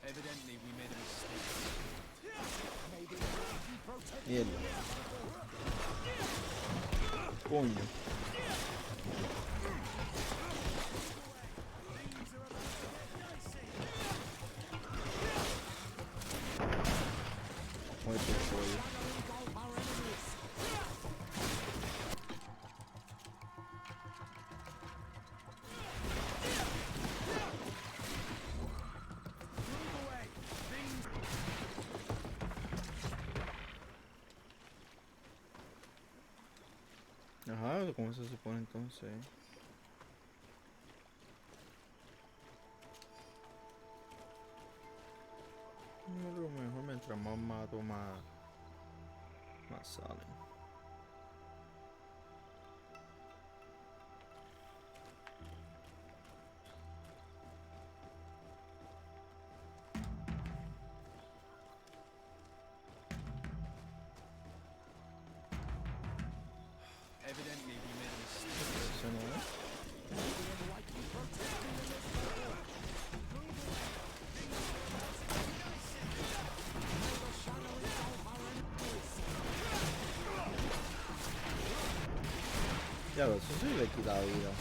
Evidently, we made a mistake. Mierda. Coño. Muerto el pollo. Ajá, ¿cómo se supone entonces? No, lo mejor mientras más mato, más salen. Evidently, we made a mistake. Eso no es. Ya lo, eso sí le quita vida.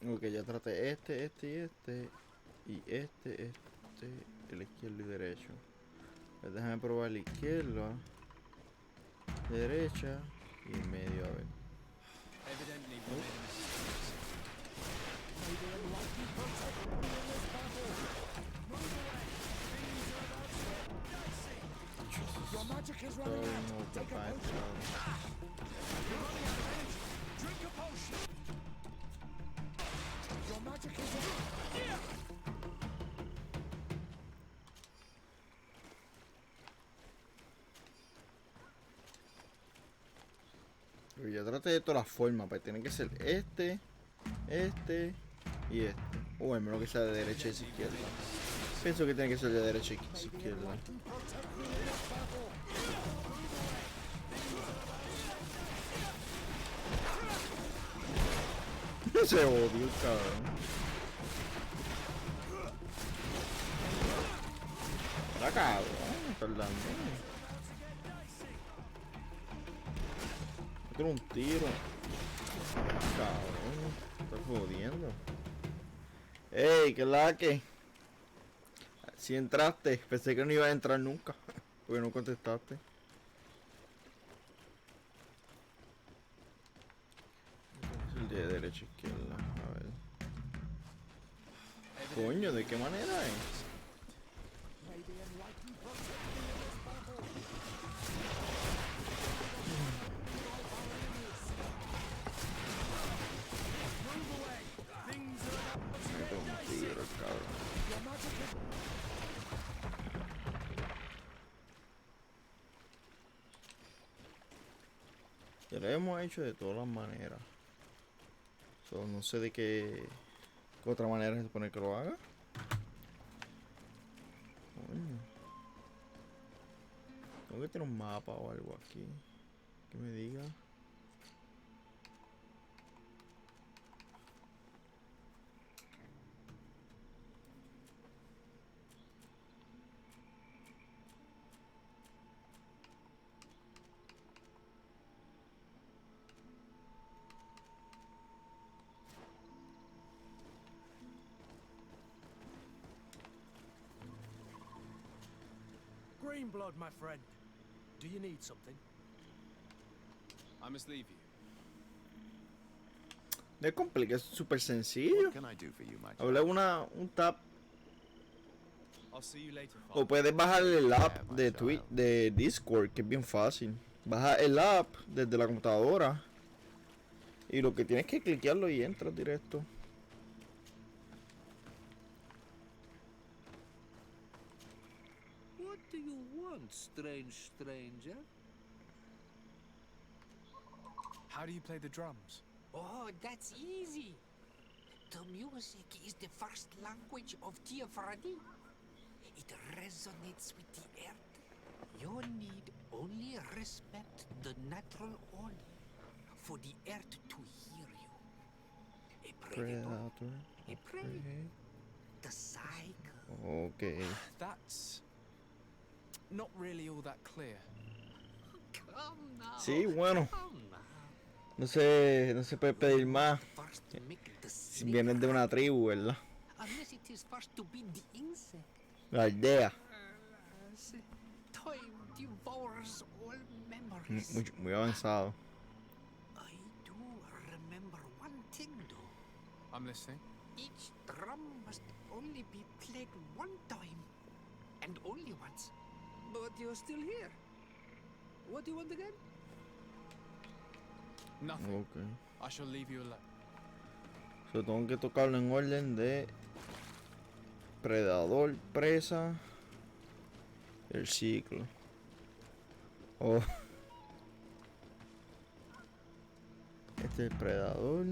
Ok, ya traté este y este, el izquierdo y derecho. Pues déjame probar la izquierda, derecha y en medio, a ver. Evidently, we made a mistake. Your magic is Todo running no out. Take a capaz, potion. claro. You're running out of energy. Drink a potion. Your magic is Pero ya traté de todas las formas, pues tienen que ser este y este. O al menos que sea de derecha y izquierda. Pienso que tiene que ser de derecha y izquierda. Se odio, cabrón. Está cabrón, me está dando. Quiero un tiro. Cabrón, me estás jodiendo. Ey, que la que. Si entraste, pensé que no iba a entrar nunca. Porque no contestaste. Es el de derecha izquierda. A ver. Coño, ¿de qué manera es? Ya lo hemos hecho de todas las maneras. So, no sé de qué otra manera se supone que lo haga. Coño. Tengo que tener un mapa o algo aquí que me diga. green blood, my friend. Do you need something? I must leave you. No es complicado, es súper sencillo. What can I do for you, my Habla child? un tap. I'll see you later, O Father. puedes bajar el app de Discord, que es bien fácil. Baja el app desde la computadora. Y lo que tienes que cliquearlo y entras directo. do you want, strange stranger? How do you play the drums? Oh, that's easy. The music is the first language of FREN. It resonates with the earth. You need only respect the natural order for the earth to hear you. A predator, Predator. a prey. The cycle. Ok. That's not really all that clear. Come now. Sí, bueno. Come now. No se puede pedir más First make the si snake vienes de una tribu, ¿verdad? unless it is first to be the insect. La aldea. Time devours all memories. Muy avanzado. I do remember one thing though. I'm listening. Each drum must only be played one time. And only once. But you're still here. What do you want again? Nothing. Ok. I shall leave you alone. So, tengo que tocarlo en orden de predador, presa, el ciclo. Oh. Este es el predador.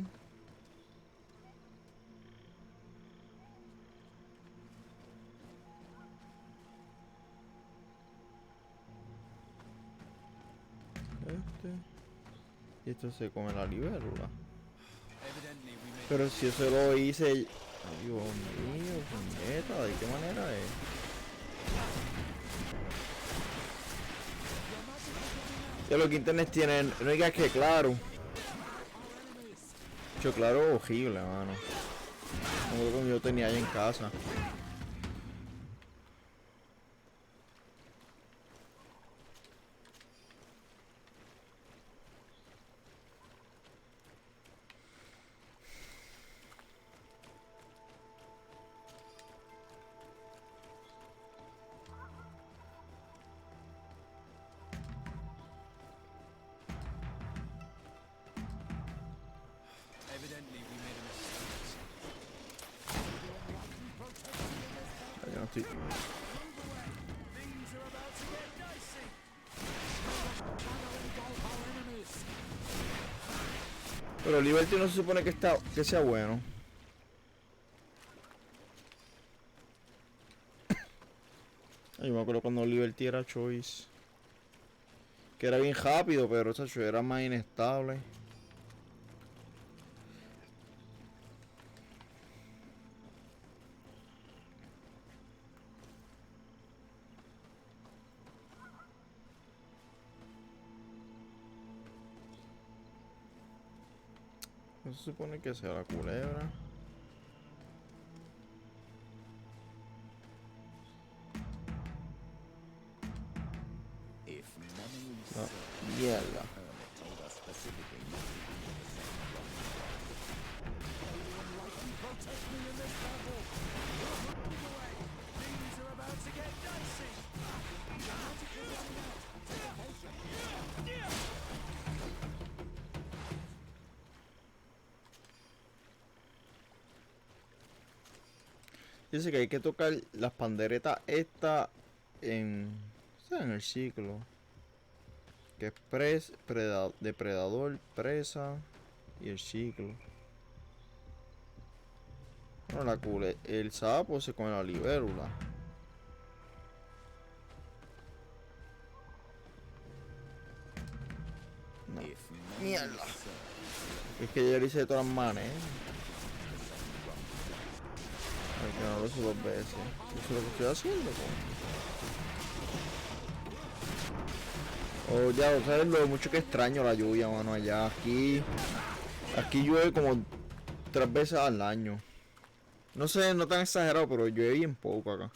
Y esto se come la libélula. Evidently, we made Pero si eso lo hice. Ay, Dios mío, puñeta, ¿de qué manera es? Ya lo que internet tiene, no digas que claro. Yo claro, horrible, mano. Como yo tenía ahí en casa. Evidently, we made a mistake. Yo no estoy. Things are about to get dicey. Our enemies. Pero Liberty no se supone que sea bueno. Ay, yo me acuerdo cuando Liberty era Choice. Que era bien rápido, pero chacho, era más inestable. No se supone que sea la culebra. If memory No, serves, mierda. Hermit told us specifically Protect me in this battle. Move away. Things are about to get dicey. Dice que hay que tocar las panderetas esta en, o sea, en el ciclo. Que es depredador, presa y el ciclo. Bueno, el sapo se come la libélula. No. if memory Mierda. serves, Es que yo lo hice de todas maneras. Ay, que no lo hice 2 veces. Eso es lo que estoy haciendo, po. Oh, ya, ¿sabes lo mucho que extraño la lluvia, mano? Allá, aquí llueve como 3 veces al año. No sé, no tan exagerado, pero llueve bien poco acá.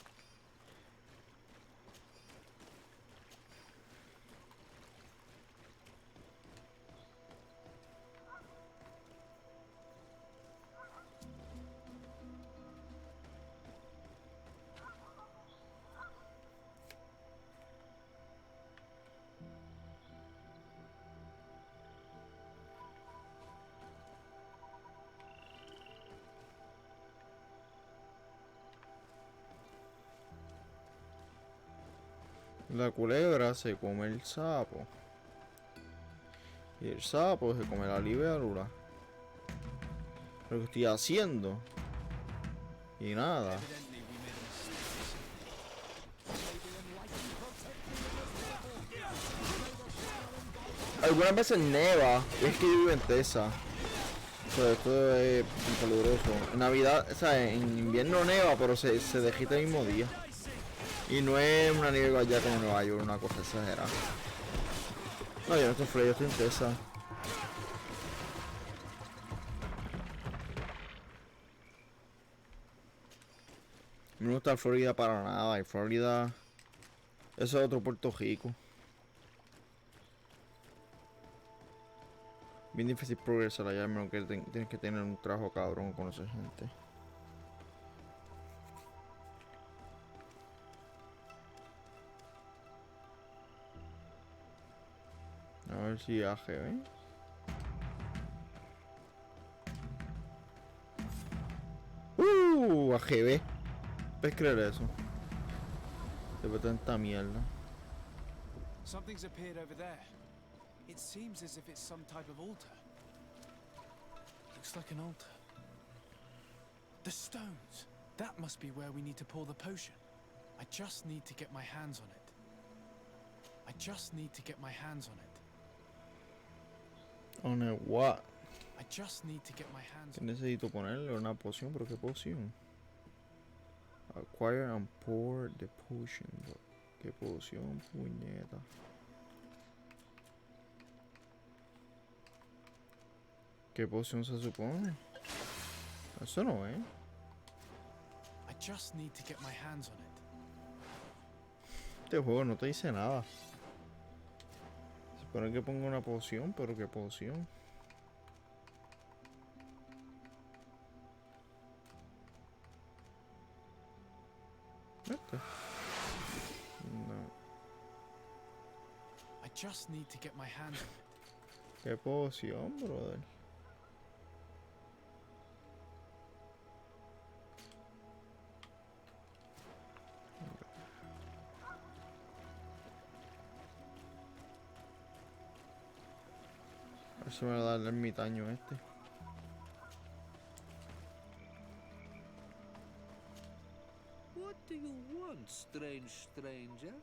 La culebra se come el sapo. Y el sapo se come la libélula. Lo que estoy haciendo. Y nada. Evidently, we made a mistake. Algunas veces neva. Y es que yo vivo en Texas. Pero esto es peligroso. En Navidad, o sea, en invierno neva, pero se derrite el mismo día. Y no es una nieve allá como Nueva York, una cosa exagerada. No, yo no estoy en Florida, yo estoy en Texas. No me gusta Florida para nada. Y Florida, eso es otro Puerto Rico. Bien difícil progresar allá, menos que tienes que tener un trabajo cabrón, conocer gente. A ver si AGB. AGB. ¿Puedes creer eso? De tanta mierda. Something's appeared over there. It seems as if it's some type of altar. Looks like an altar. The stones! That must be where we need to pour the potion. I just need to get my hands on it. I just need to get my hands on it. On a what? I just need to get my hands ¿Qué on it. necesito ponerle? Una poción, pero ¿qué poción? Acquire and pour the potion. ¿Qué poción, puñeta? ¿Qué poción se supone? Eso no es. I just need to get my hands on it. Este juego no te dice nada. Se supone que ponga una poción, pero ¿qué poción? Este. No. I just need to get my hands on it. ¿Qué poción, brother? A ver si me va a dar el ermitaño este. What do you want, strange stranger?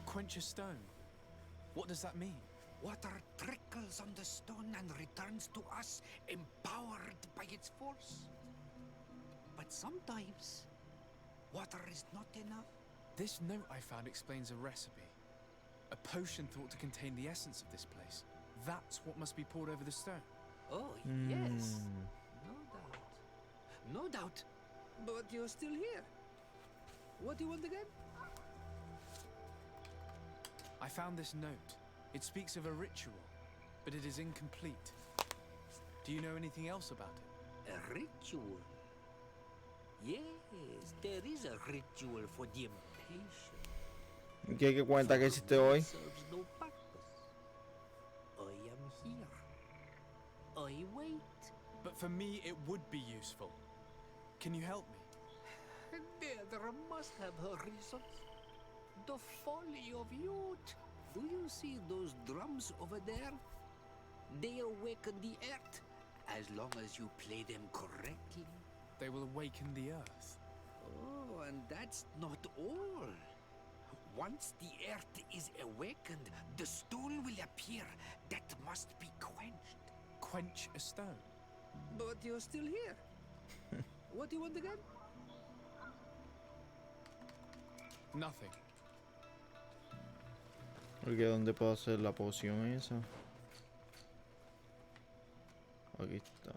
Quench a stone. What does that mean? Water trickles on the stone and returns to us, empowered by its force. But sometimes, water is not enough. This note I found explains a recipe. A potion thought to contain the essence of this place. That's what must be poured over the stone. Oh, yes. No doubt. No doubt. But you're still here. What do you want again? I found this note. It speaks of a ritual, but it is incomplete. Do you know anything else about it? A ritual? Yes, there is a ritual for the impatient. ¿Qué cuenta que hiciste hoy? Serves no purpose. I am here. I wait. But for me, it would be useful. Can you help me? There must have her reasons. The folly of youth. Do you see those drums over there? They awaken the earth, as long as you play them correctly. They will awaken the earth. Oh, and that's not all. Once the earth is awakened, the stone will appear that must be quenched. Quench a stone. But you're still here. What do you want again? Nothing. Porque ¿dónde puedo hacer la poción esa? Aquí está.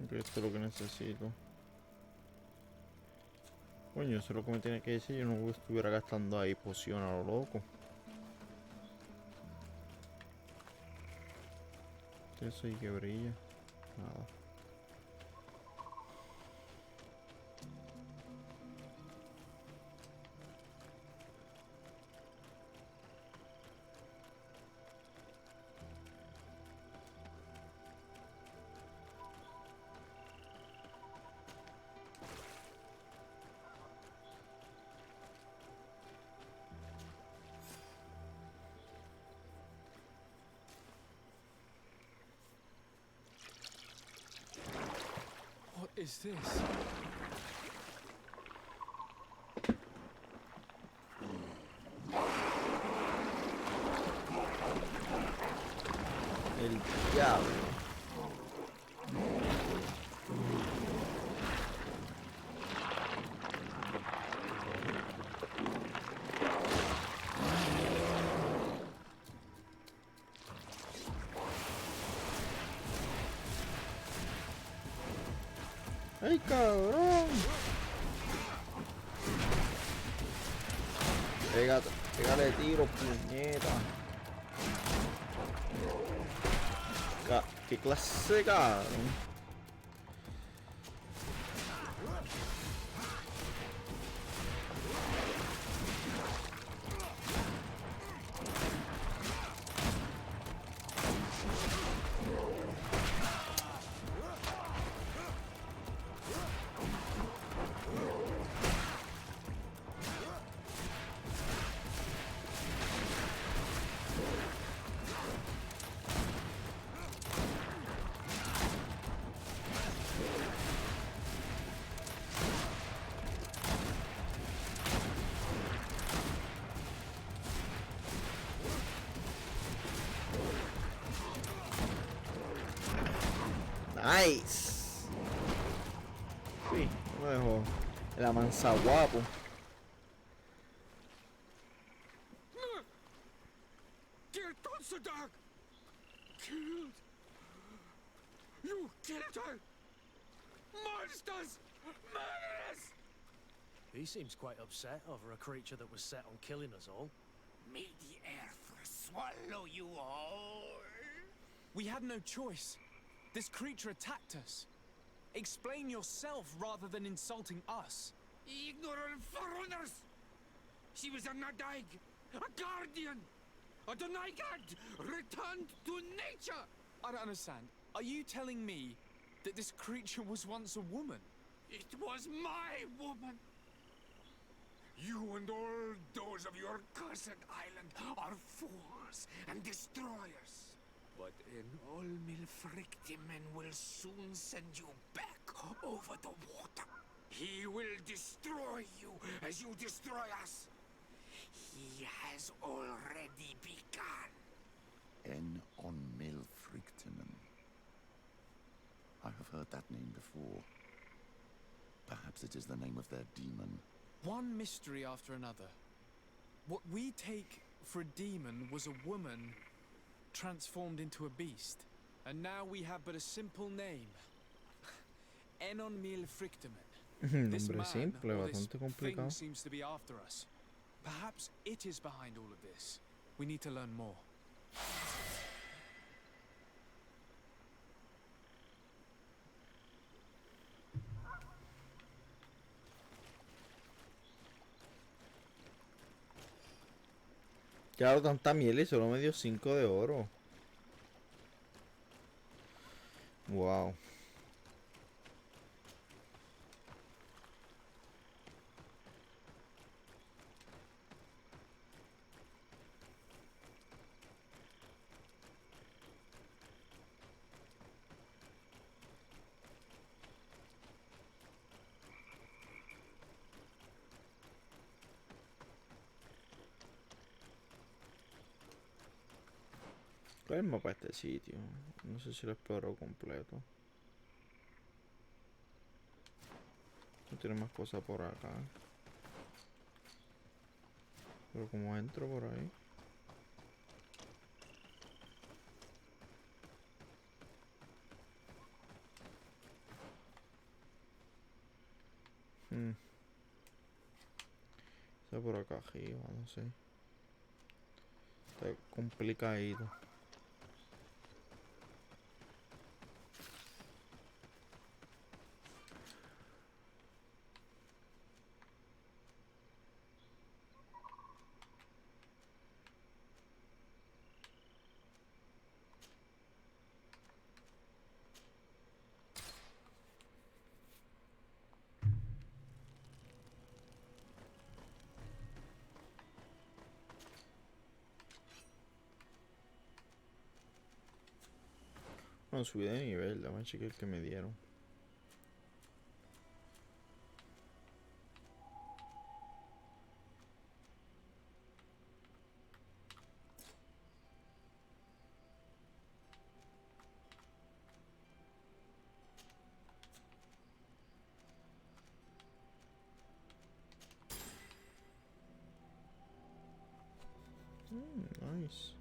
Ok, esto es lo que necesito. Coño, eso es lo que me tiene que decir. Yo no estuviera gastando ahí poción a lo loco. Eso y que brilla. Nada. What is this? El diablo. ¡Ay, cabrón! Pégale tiro, puñeta. ¿Qué clase de cabrón? Nice. Sí, no me dejó. El amansa guapo. Dear Dog! Killed! You killed her! Monsters! Murderers! He seems quite upset over a creature that was set on killing us all. May the earth swallow you all. We had no choice. This creature attacked us. Explain yourself rather than insulting us. Ignorant foreigners! She was a Nadaig, a guardian, a Donaigad, returned to nature! I don't understand. Are you telling me that this creature was once a woman? It was my woman! You and all those of your cursed island are fools and destroyers. But an Olmilfrictimen will soon send you back over the water. He will destroy you as you destroy us. He has already begun. En on Milfrictimen. I have heard that name before. Perhaps it is the name of their demon. One mystery after another. What we take for a demon was a woman transformed into a beast. And now we have but a simple name. Enon Mil Frictimen. This Nombre man simple, or this bastante thing complicado. seems to be after us. Perhaps it is behind all of this. We need to learn more. Claro, tanta miel y solo me dio 5 de oro. Wow. ¿Cuál es el mapa de este sitio? No sé si lo exploro completo. No tiene más cosas por acá. Pero como entro por ahí. acá arriba, no sé. Está complicadito. Bueno, subí de nivel, dame a chequear el que me dieron. Nice.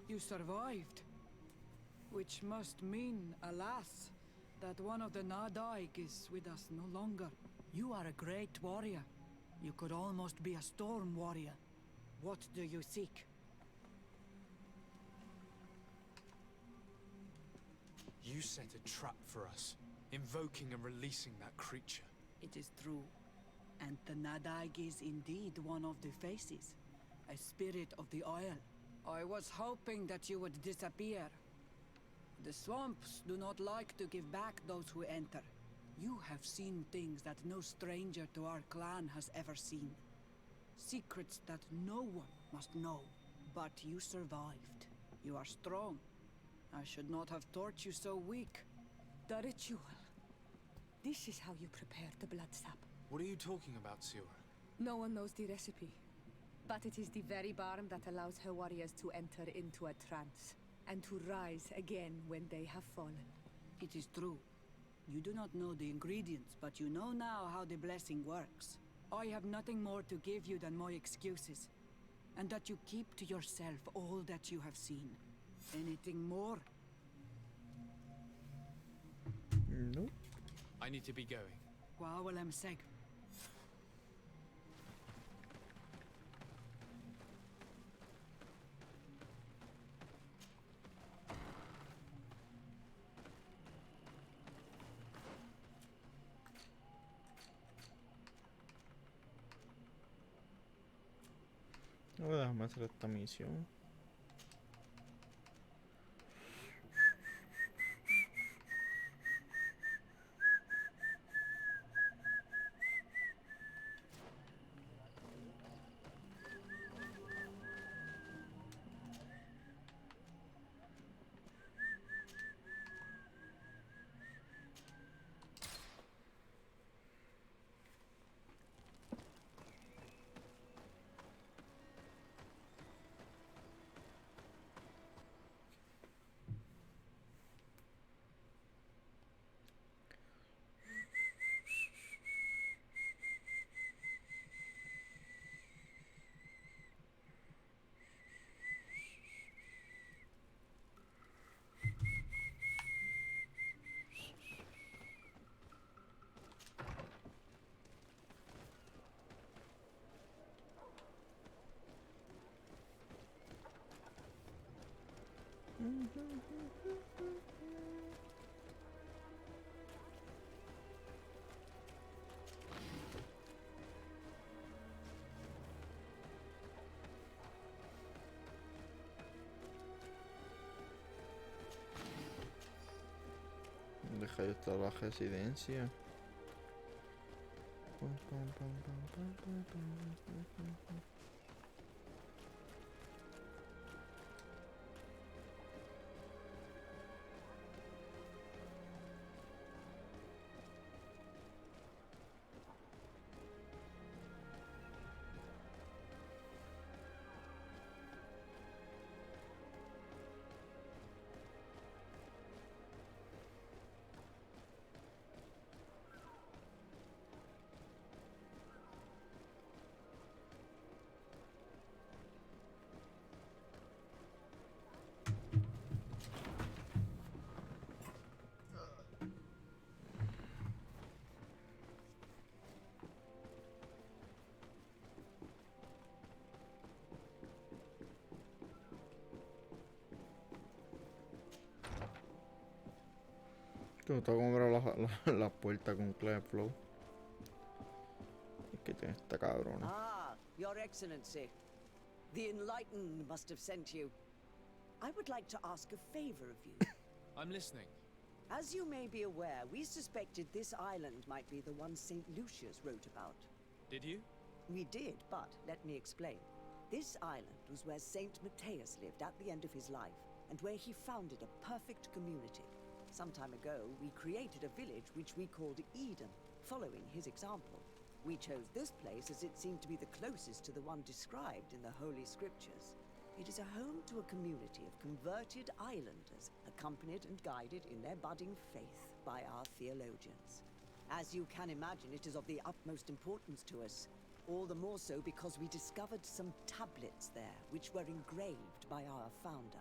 You survived. Which must mean, alas, that one of the Nadaig is with us no longer. You are a great warrior. You could almost be a storm warrior. What do you seek? You set a trap for us, invoking and releasing that creature. It is true. And the Nadaig is indeed one of the faces. A spirit of the oil. I was hoping that you would disappear. The swamps do not like to give back those who enter. You have seen things that no stranger to our clan has ever seen. Secrets that no one must know. But you survived. You are strong. I should not have thought you so weak. The ritual. This is how you prepare the blood sap. What are you talking about, Siora? No one knows the recipe. But it is the very barm that allows her warriors to enter into a trance, and to rise again when they have fallen. It is true. You do not know the ingredients, but you know now how the blessing works. I have nothing more to give you than my excuses, and that you keep to yourself all that you have seen. Anything more? Nope. I need to be going. Gwawalem seg. No, déjame hacer esta misión. Deja de estar la residencia. Pam, pam, pam, pam, pam, pam, pam, pam, pam. Tengo que comprar la puerta con Clear Flow. Es que tiene esta cabrona. Ah, Your Excellency. The Enlightened must have sent you. I would like to ask a favor of you. I'm listening. As you may be aware, we suspected this island might be the one St. Lucius wrote about. Did you? We did, but let me explain. This island was where St. Matthias lived at the end of his life, and where he founded a perfect community. Some time ago, we created a village which we called Eden, following his example. We chose this place as it seemed to be the closest to the one described in the Holy Scriptures. It is a home to a community of converted islanders, accompanied and guided in their budding faith by our theologians. As you can imagine, it is of the utmost importance to us, all the more so because we discovered some tablets there, which were engraved by our founder.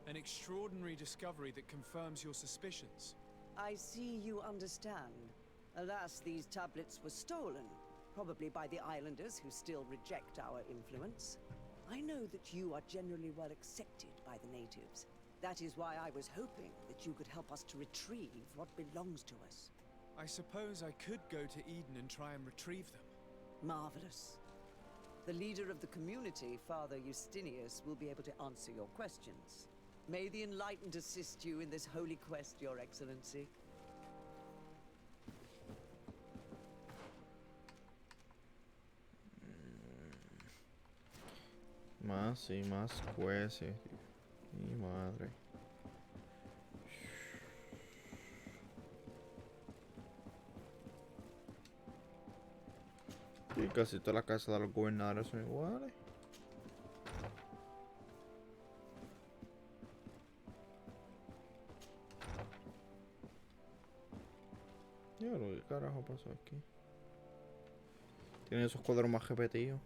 An extraordinary discovery that confirms your suspicions. I see you understand. Alas, these tablets were stolen, probably by the islanders who still reject our influence. I know that you are generally well accepted by the natives. That is why I was hoping that you could help us to retrieve what belongs to us. I suppose I could go to Eden and try and retrieve them. Marvelous. The leader of the community, Father Justinius, will be able to answer your questions. May the Enlightened assist you in this holy quest, Your Excellency. Más y más jueces. Mi madre. Y casi todas las casas de los gobernadores son iguales. ¿Qué carajo pasó aquí? Tiene esos cuadros más repetidos.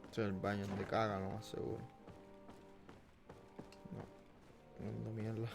Este es el baño donde cagan, lo más seguro. No, mierda.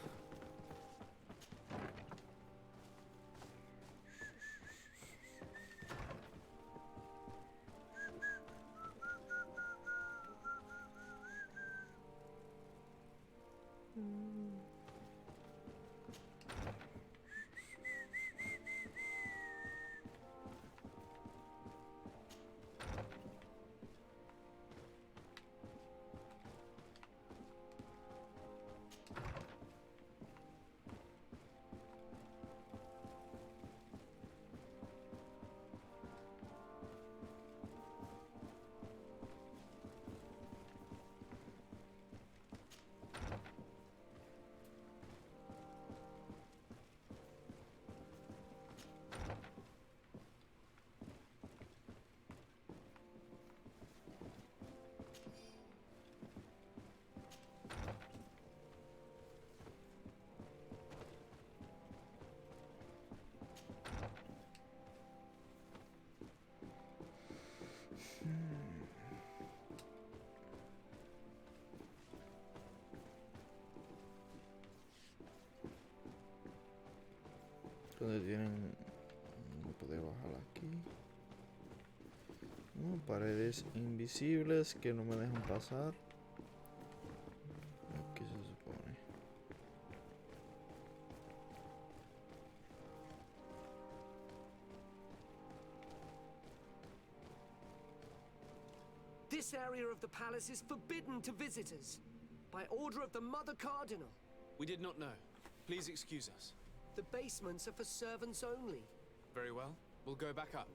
Paredes invisibles que no me dejan pasar. ¿Qué se supone? This area of the palace is forbidden to visitors. By order of the Mother Cardinal. We did not know. Please excuse us. The basements are for servants only. Very well. We'll go back up.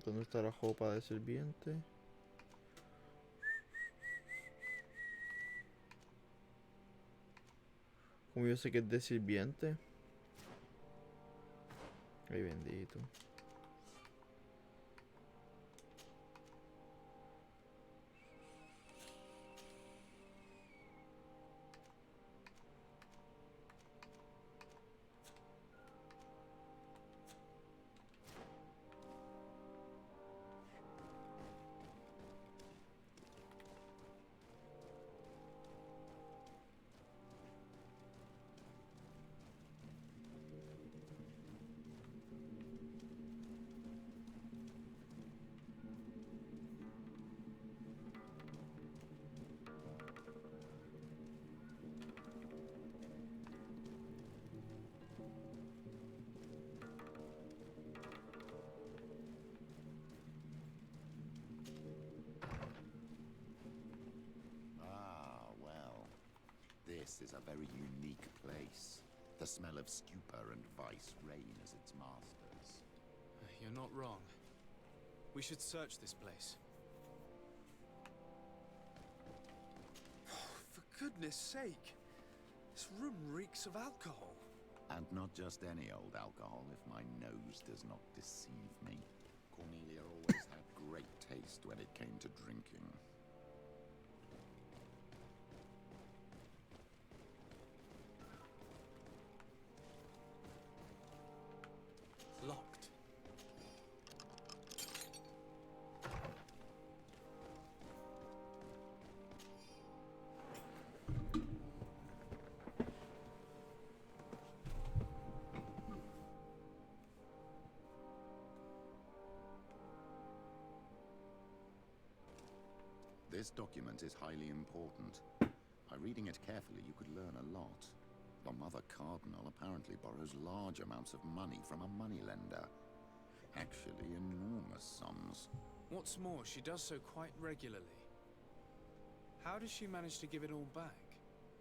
¿Dónde está la jopa de sirviente? ¿Cómo yo sé que es de sirviente? Ay, bendito. This is a very unique place. The smell of stupor and vice reign as its masters. You're not wrong. We should search this place. For goodness sake! This room reeks of alcohol. And not just any old alcohol, if my nose does not deceive me. Cornelia always had great taste when it came to drinking. Locked. This document is highly important. By reading it carefully, you could learn a lot. The Mother Cardinal apparently borrows large amounts of money from a moneylender. Actually, enormous sums. What's more, she does so quite regularly. How does she manage to give it all back?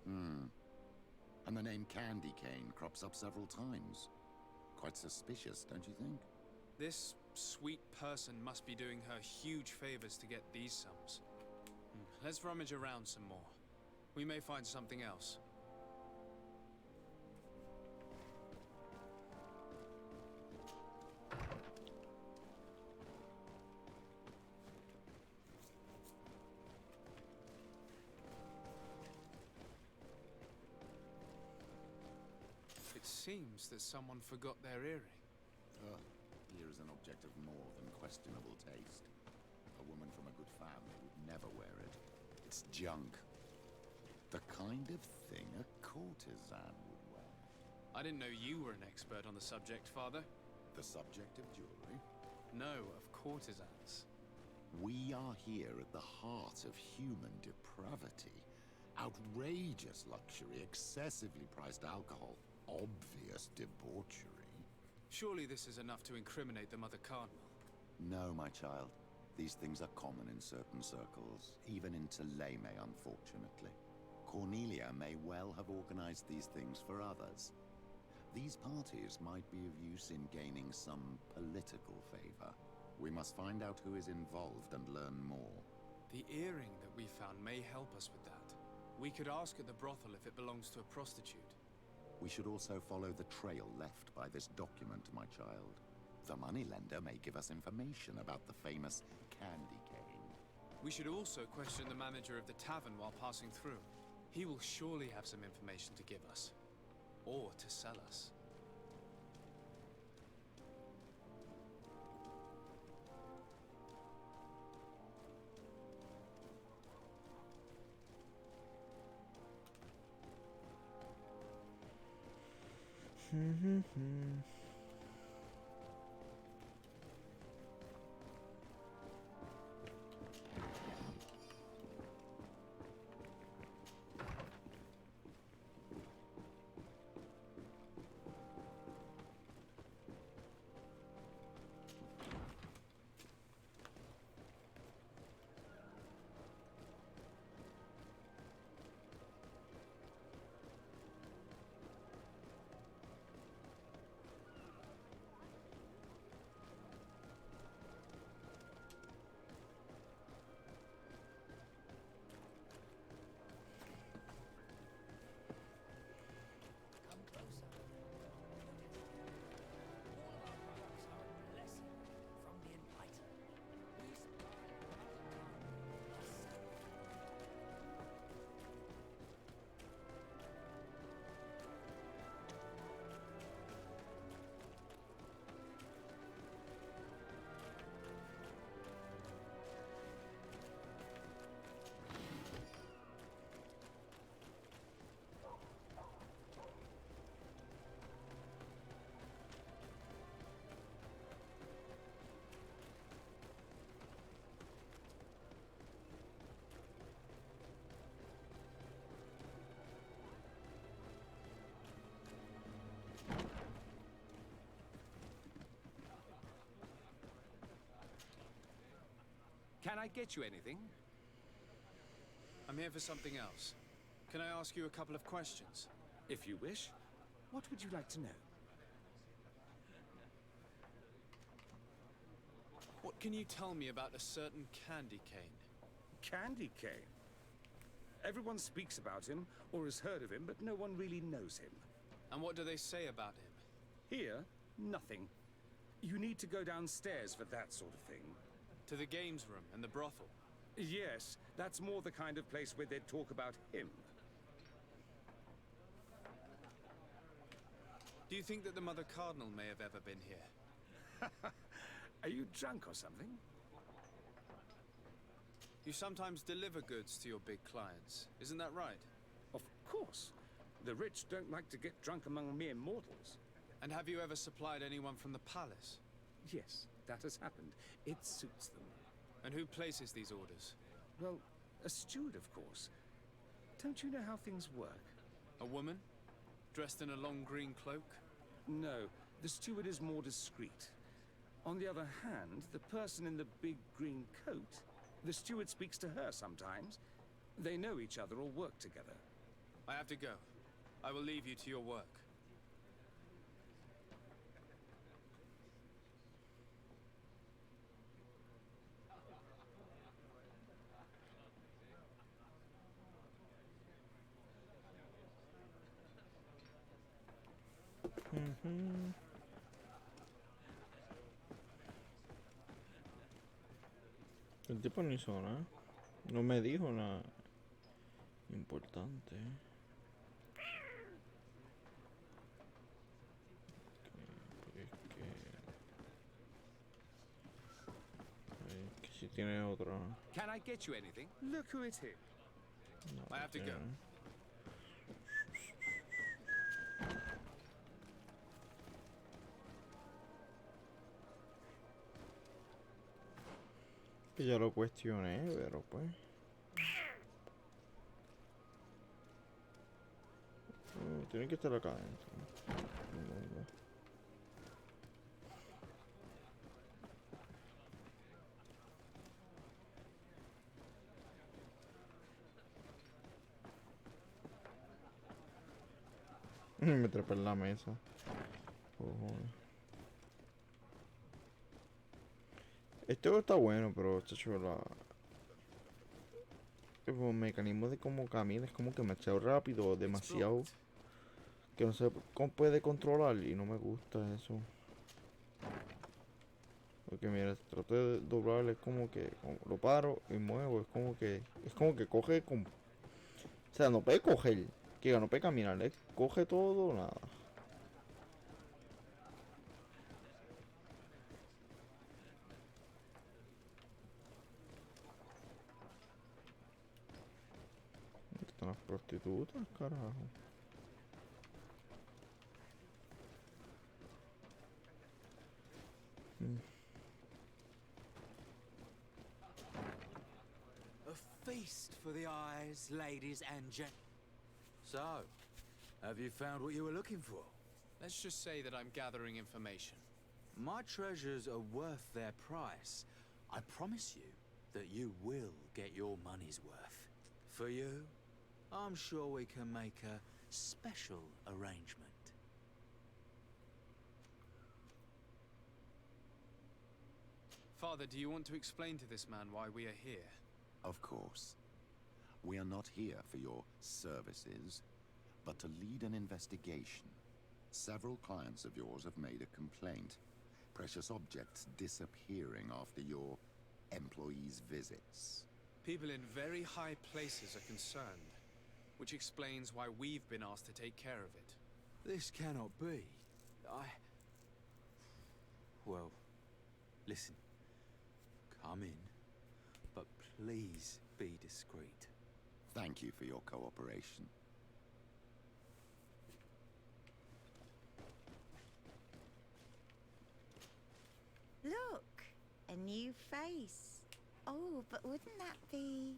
And the name Candy Cane crops up several times. Quite suspicious, don't you think? This sweet person must be doing her huge favors to get these sums. Let's rummage around some more. We may find something else. It seems that someone forgot their earring. Here is an object of more than questionable taste. A woman from a good family would never wear it. It's junk. The kind of thing a courtesan would wear. I didn't know you were an expert on the subject, Father. The subject of jewelry? No, of courtesans. We are here at the heart of human depravity. Outrageous luxury, excessively priced alcohol, obvious debauchery. Surely this is enough to incriminate the Mother Cardinal. No, my child. These things are common in certain circles, even in Tuleme, unfortunately. Cornelia may well have organized these things for others. These parties might be of use in gaining some political favor. We must find out who is involved and learn more. The earring that we found may help us with that. We could ask at the brothel if it belongs to a prostitute. We should also follow the trail left by this document, my child. The moneylender may give us information about the famous Candy Cane. We should also question the manager of the tavern while passing through. He will surely have some information to give us. Or to sell us. Come closer. All of our products are a blessing from the Enlightened. We supply Can I get you anything? I'm here for something else. Can I ask you a couple of questions? If you wish. What would you like to know? What can you tell me about a certain candy cane? Candy Cane. Everyone speaks about him, or has heard of him, but no one really knows him. And what do they say about him? Here, nothing. You need to go downstairs for that sort of thing. To the games room and the brothel? Yes, that's more the kind of place where they'd talk about him. Do you think that the Mother Cardinal may have ever been here? Are you drunk or something? You sometimes deliver goods to your big clients, isn't that right? Of course. The rich don't like to get drunk among mere mortals. And have you ever supplied anyone from the palace? Yes, that has happened. It suits them. And who places these orders? Well, a steward, of course. Don't you know how things work? A woman? Dressed in a long green cloak? No, the steward is more discreet. On the other hand, the person in the big green coat, the steward speaks to her sometimes. They know each other or work together. I have to go. I will leave you to your work. El tipo no hizo nada. No me dijo nada importante. Que si tiene otra. Can I get you anything? Look who it is. No, I have to go. tiene. Que ya lo cuestioné, pero pues. Tiene que estar acá adentro. Me trepé en la mesa. Cojones. Este juego está bueno, pero chacho, el mecanismo de cómo camina es como que demasiado rápido, demasiado que no se puede controlar y no me gusta eso. Porque mira, trato de doblar, es como que lo paro y muevo, es como que coge con, o sea, no puede coger, que no puede caminar, coge todo o nada. ¿Dónde están las prostitutas, carajo? feast for the eyes, ladies and gent. So, have you found what you were looking for? Let's just say that I'm gathering information. My treasures are worth their price. I promise you that you will get your money's worth. For you, I'm sure we can make a special arrangement. Father, do you want to explain to this man why we are here? Of course. We are not here for your services, but to lead an investigation. Several clients of yours have made a complaint. Precious objects disappearing after your employees' visits. People in very high places are concerned, which explains why we've been asked to take care of it. This cannot be. Well, listen. Come in, but please be discreet. Thank you for your cooperation. Look, a new face. Oh, but wouldn't that be...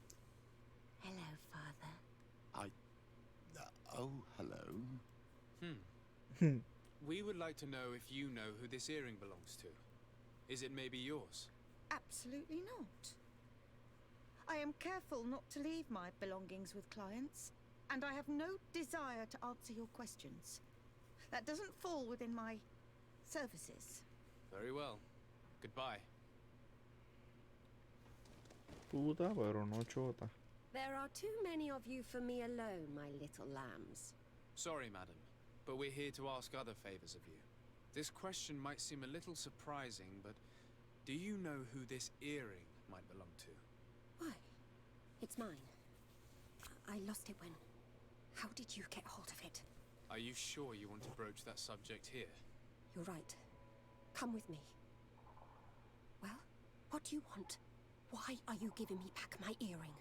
Hello, Father. Oh, hello. We would like to know if you know who this earring belongs to. Is it maybe yours? Absolutely not. I am careful not to leave my belongings with clients, and I have no desire to answer your questions. That doesn't fall within my services. Very well. Goodbye. Puta, pero no chota. There are too many of you for me alone, my little lambs. Sorry, madam, but we're here to ask other favors of you. This question might seem a little surprising, but do you know who this earring might belong to? Why? It's mine. I lost it when... How did you get hold of it? Are you sure you want to broach that subject here? You're right. Come with me. Well, what do you want? Why are you giving me back my earring?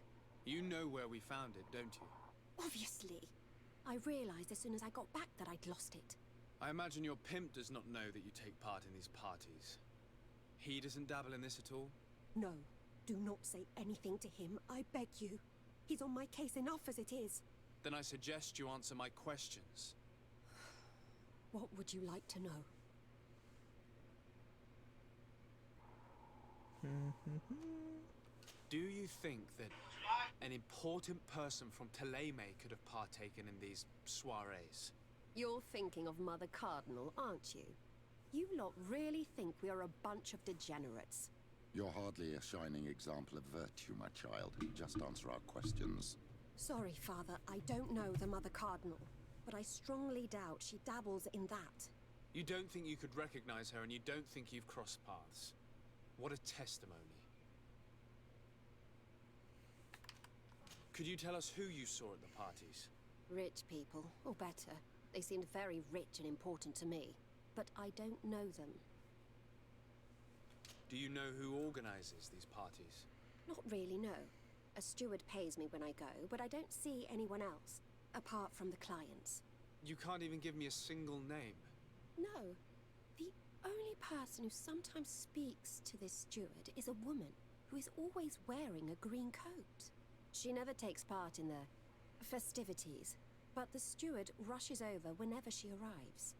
You know where we found it, don't you? Obviously. I realized as soon as I got back that I'd lost it. I imagine your pimp does not know that you take part in these parties. He doesn't dabble in this at all? No. Do not say anything to him, I beg you. He's on my case enough as it is. Then I suggest you answer my questions. What would you like to know? Do you think that an important person from Thélème could have partaken in these soirees? You're thinking of Mother Cardinal, aren't you? You lot really think we are a bunch of degenerates. You're hardly a shining example of virtue, my child. Just answer our questions. Sorry, Father, I don't know the Mother Cardinal, but I strongly doubt she dabbles in that. You don't think you could recognize her, and you don't think you've crossed paths. What a testimony. Could you tell us who you saw at the parties? Rich people, or better. They seemed very rich and important to me, but I don't know them. Do you know who organizes these parties? Not really, no. A steward pays me when I go, but I don't see anyone else, apart from the clients. You can't even give me a single name. No. The only person who sometimes speaks to this steward is a woman who is always wearing a green coat. She never takes part in the festivities, but the steward rushes over whenever she arrives.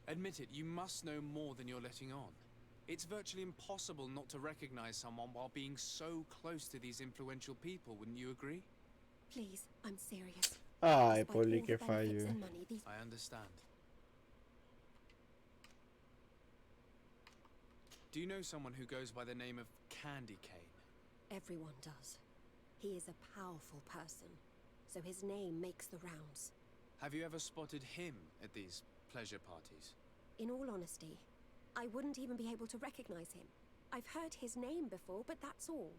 Admit it, you must know more than you're letting on. It's virtually impossible not to recognize someone while being so close to these influential people, wouldn't you agree? Please, I'm serious. Ay, Despite all Polly, the qué fallo. benefits and money, these... I understand. Do you know someone who goes by the name of Candy Cane? Everyone does. He is a powerful person, so his name makes the rounds. Have you ever spotted him at these pleasure parties? In all honesty, I wouldn't even be able to recognize him. I've heard his name before, but that's all.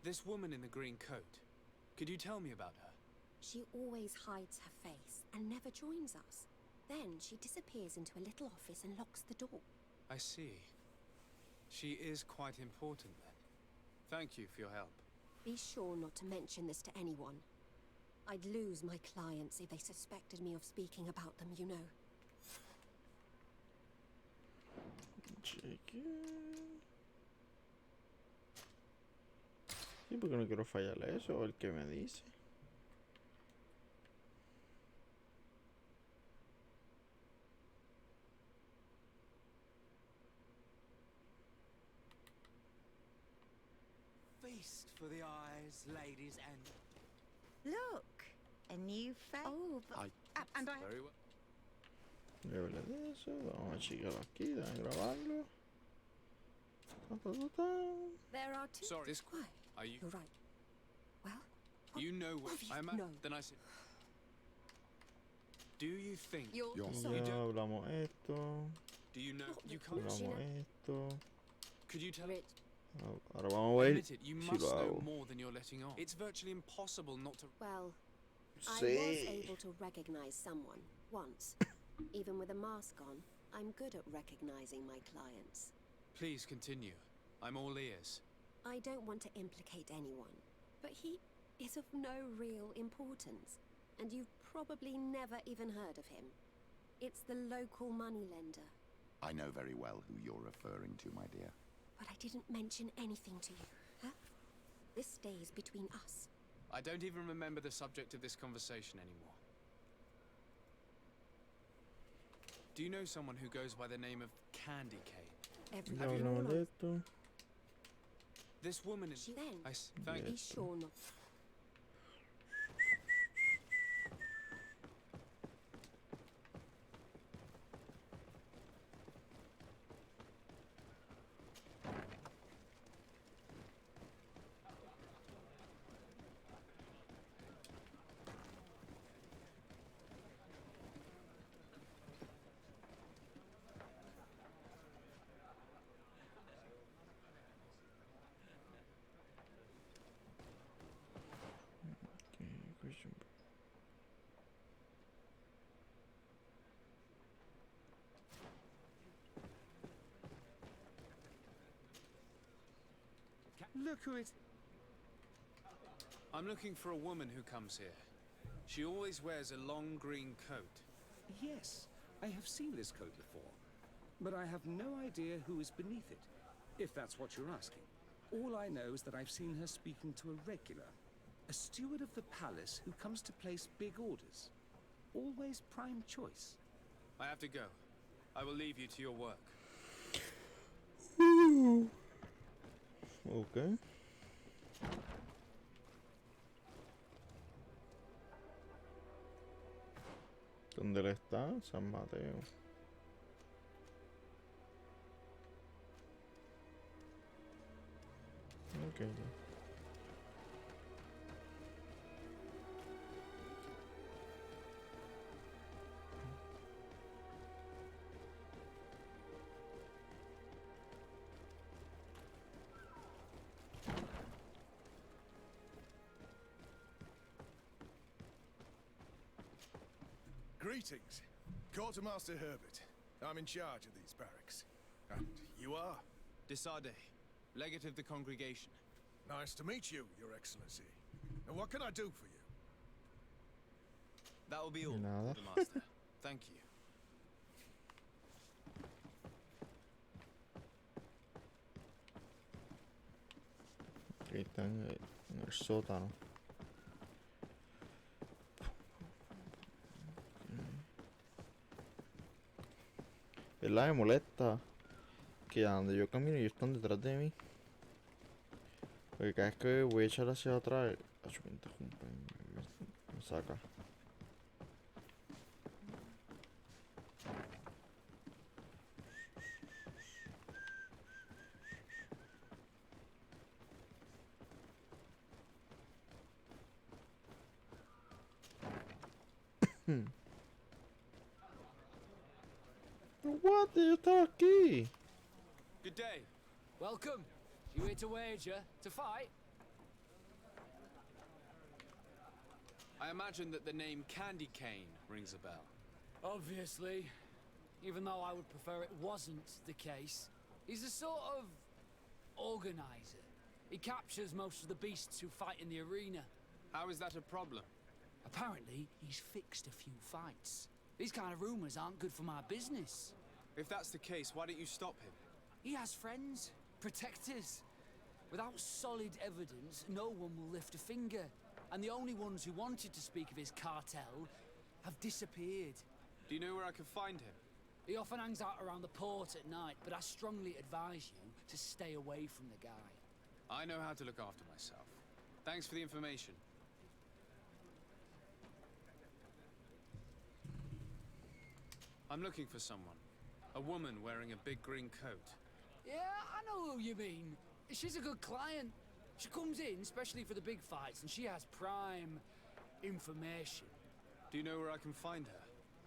This woman in the green coat, could you tell me about her? She always hides her face and never joins us. Then she disappears into a little office and locks the door. I see. She is quite important then. Thank you for your help. Be sure not to mention this to anyone. I'd lose my clients if they suspected me of speaking about them, you know. Sí, porque no quiero fallarle eso, el que me dice. Feast for the eyes, ladies, and... Look, a new face. Oh, but And I. Very well. Llévele de eso, vamos a checarlo aquí, déjame grabarlo. Ta, ta, ta, ta. there are two. Sorry, this... Why? Are you... You're right. Well, You know what... obvious- I'm no. Then I said... Do you think... You're You're sorry. Ya hablamos esto, Do you know... What You the- can't... hablamos esto. Could you tell... Rich, Ahora vamos a ver Admit it, you si must lo know hago. more than you're letting on. It's virtually impossible not to... well, I was Sí. able to recognize someone once. Even with a mask on, I'm good at recognizing my clients. Please continue. I'm all ears. I don't want to implicate anyone, but he is of no real importance, and you've probably never even heard of him. It's the local moneylender. I know very well who you're referring to, my dear. But I didn't mention anything to you, huh? This stays between us. I don't even remember the subject of this conversation anymore. Do you know someone who goes by the name of Candy Cane? Ya Everything hablamos all de right. esto. This woman is... She then Thank be you. sure not. Question. Look who it... I'm looking for a woman who comes here. She always wears a long green coat. Yes, I have seen this coat before, but I have no idea who is beneath it, if that's what you're asking. All I know is that I've seen her speaking to a regular, a steward of the palace who comes to place big orders. Always prime choice. I have to go. I will leave you to your work. Ok. ¿Dónde él está? San Mateo. Ok. Greetings. Quartermaster Herbert. I'm in charge of these barracks. And you are? Desade, legate of the congregation. Nice to meet you, Your Excellency. And what can I do for you? That will be all, Nada. Quartermaster. Thank you. Aquí está en el sótano. ¿Verdad? Me molesta que a donde yo camino ellos están detrás de mí. Porque cada vez que voy a echar hacia atrás, me saca. What? Yo estaba aquí. Good day. Welcome. You here to wager? To fight? I imagine that the name Candy Cane rings a bell. Obviously. Even though I would prefer it wasn't the case. He's a sort of organizer. He captures most of the beasts who fight in the arena. How is that a problem? Apparently, he's fixed a few fights. These kind of rumors aren't good for my business. If that's the case, why don't you stop him? He has friends, protectors. Without solid evidence, no one will lift a finger. And the only ones who wanted to speak of his cartel have disappeared. Do you know where I can find him? He often hangs out around the port at night, but I strongly advise you to stay away from the guy. I know how to look after myself. Thanks for the information. I'm looking for someone. A woman wearing a big green coat. Yeah, I know who you mean. She's a good client. She comes in, especially for the big fights, and she has prime information. Do you know where I can find her?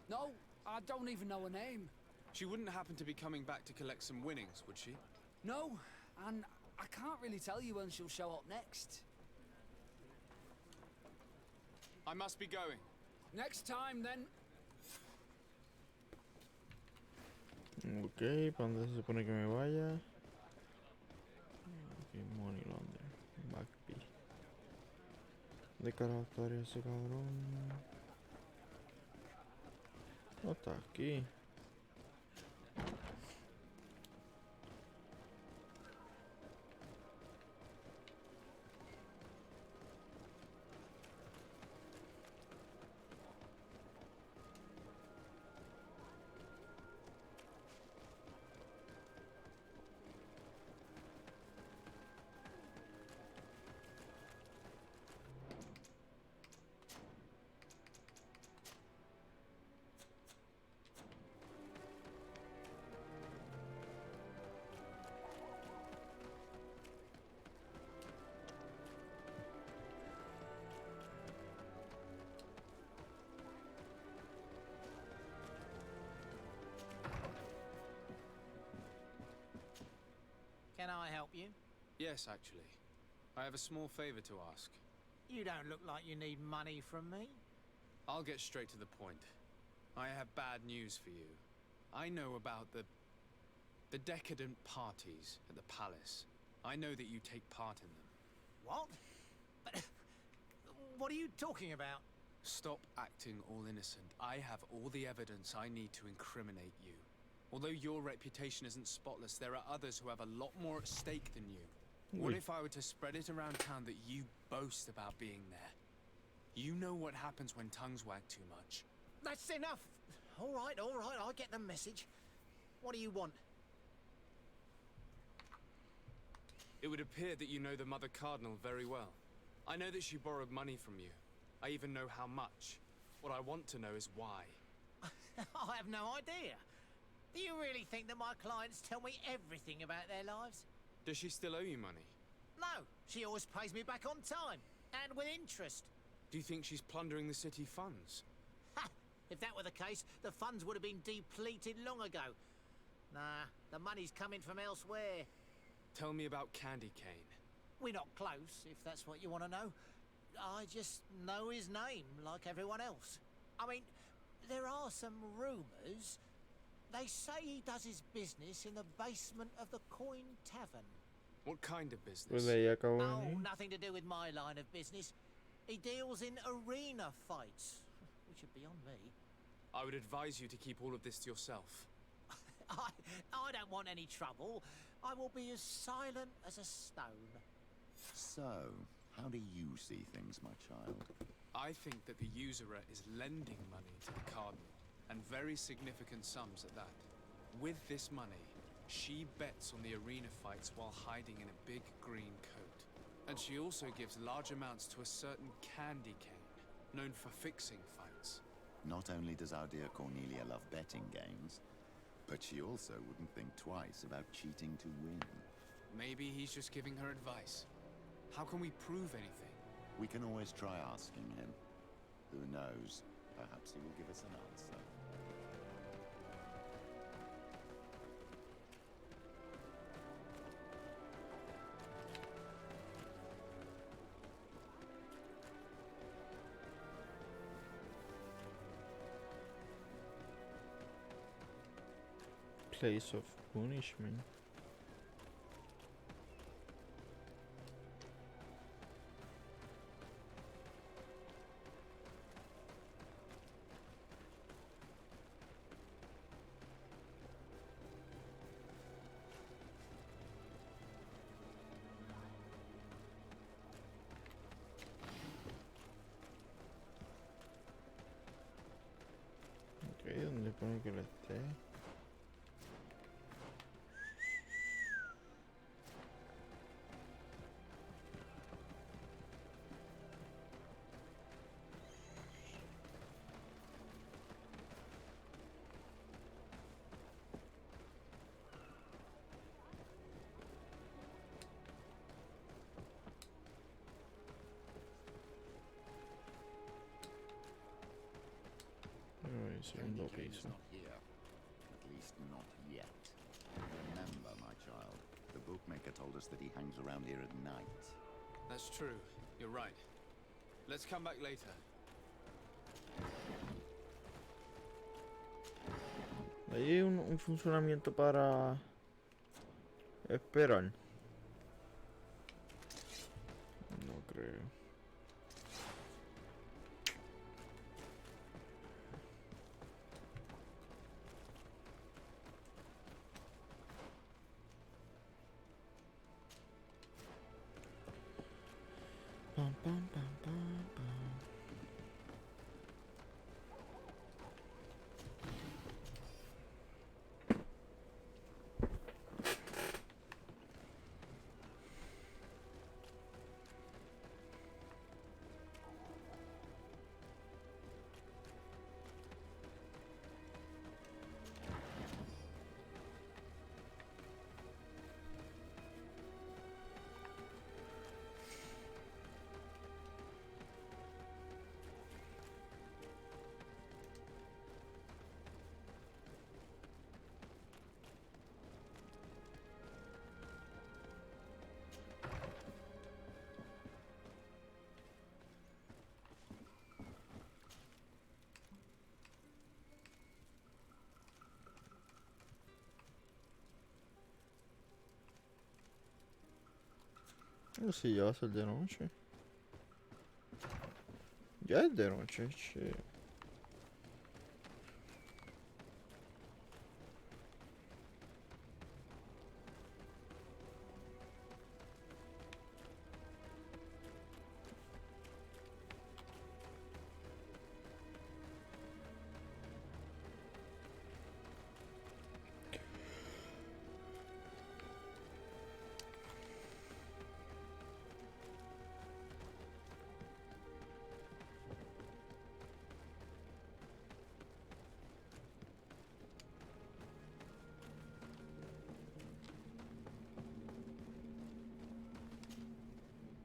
No, I don't even know her name. She wouldn't happen to be coming back to collect some winnings, would she? No, and I can't really tell you when she'll show up next. I must be going. Next time, then. Ok, ¿para dónde se supone que me vaya? Aquí, Money Lander. Backpay. ¿De carácter ese cabrón? No está aquí. Can I help you? Yes, actually. I have a small favor to ask. You don't look like you need money from me. I'll get straight to the point. I have bad news for you. I know about the decadent parties at the palace. I know that you take part in them. What? But what are you talking about? Stop acting all innocent. I have all the evidence I need to incriminate you. Although your reputation isn't spotless, there are others who have a lot more at stake than you. What if I were to spread it around town that you boast about being there? You know what happens when tongues wag too much. That's enough. All right, I get the message. What do you want? It would appear that you know the Mother Cardinal very well. I know that she borrowed money from you. I even know how much. What I want to know is why. I have no idea. Do you really think that my clients tell me everything about their lives? Does she still owe you money? No, she always pays me back on time, and with interest. Do you think she's plundering the city funds? Ha! If that were the case, the funds would have been depleted long ago. Nah, the money's coming from elsewhere. Tell me about Candy Cane. We're not close, if that's what you want to know. I just know his name, like everyone else. I mean, there are some rumours. They say he does his business in the basement of the Coin Tavern. What kind of business? Pues de ahí acabó. Oh, nothing to do with my line of business. He deals in arena fights, which would be on me. I would advise you to keep all of this to yourself. I don't want any trouble. I will be as silent as a stone. So, how do you see things, my child? I think that the usurer is lending money to the Cardinal, and very significant sums at that. With this money, she bets on the arena fights while hiding in a big green coat. And she also gives large amounts to a certain Candy Cane, known for fixing fights. Not only does our dear Cornelia love betting games, but she also wouldn't think twice about cheating to win. Maybe he's just giving her advice. How can we prove anything? We can always try asking him. Who knows? Perhaps he will give us an answer. Place of punishment. supone que le esté. Segundo Candy Cane is piso. not here. At least not yet. Remember, my child, the bookmaker told us that he hangs around here at night. That's true. You're right. Let's come back later. Hay un funcionamiento para esperar. No creo. Pam, pam, pam, pam, pam. Sí, ya va a ser de noche. Ya es de noche, che.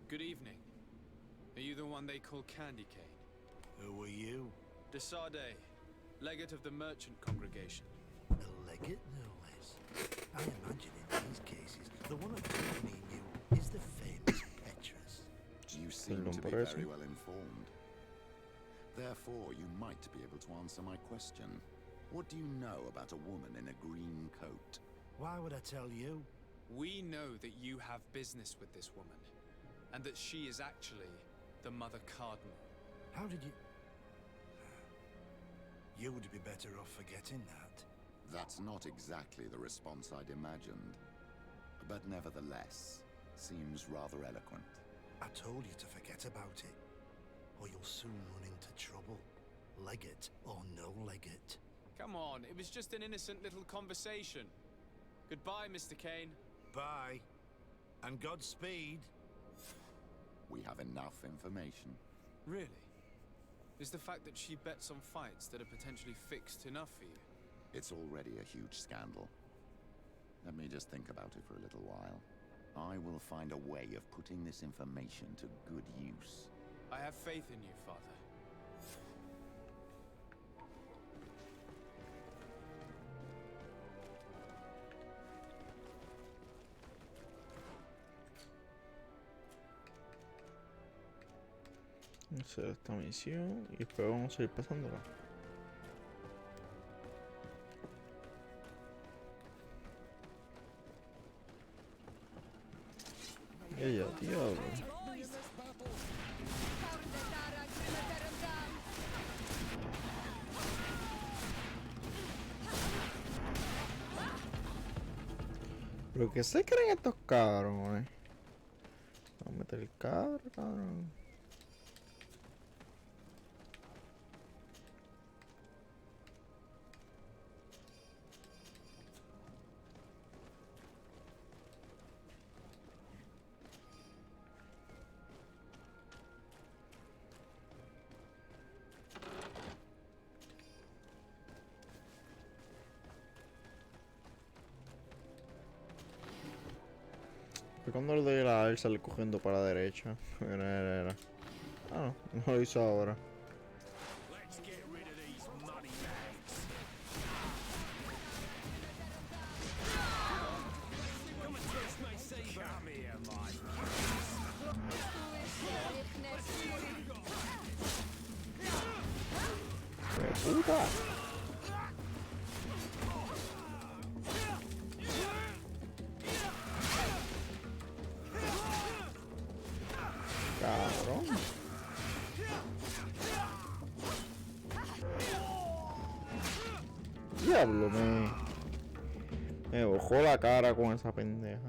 Good evening. Are you the one they call Candy Cane? Who are you? Desade, legate of the merchant congregation. A legate, no less. I imagine in these cases, the one accompanying you is the famous Petrus. You seem to be very well informed. Therefore, you might be able to answer my question. What do you know about a woman in a green coat? Why would I tell you? We know that you have business with this woman, and that she is actually the Mother Cardinal. How did you... You would be better off forgetting that. That's not exactly the response I'd imagined. But nevertheless, seems rather eloquent. I told you to forget about it, or you'll soon run into trouble. Legate or no legate. Come on, it was just an innocent little conversation. Goodbye, Mr. Kane. Bye. And Godspeed. We have enough information. Really? Is the fact that she bets on fights that are potentially fixed enough for you? It's already a huge scandal. Let me just think about it for a little while. I will find a way of putting this information to good use. I have faith in you, Father. Vamos a hacer esta misión y después vamos a ir pasándola. Ya, diablo. ¿Pero qué se creen estos cabrones? Vamos a meter el carro, cabrón. Fue cuando le doy la A, sale cogiendo para la derecha. Era. Ah, no, no lo hizo ahora. Let's get rid of these money bags. Come and twist my saber. Come here, my ¡Qué puta! Cabrón. Diablo, me bojó la cara con esa pendeja.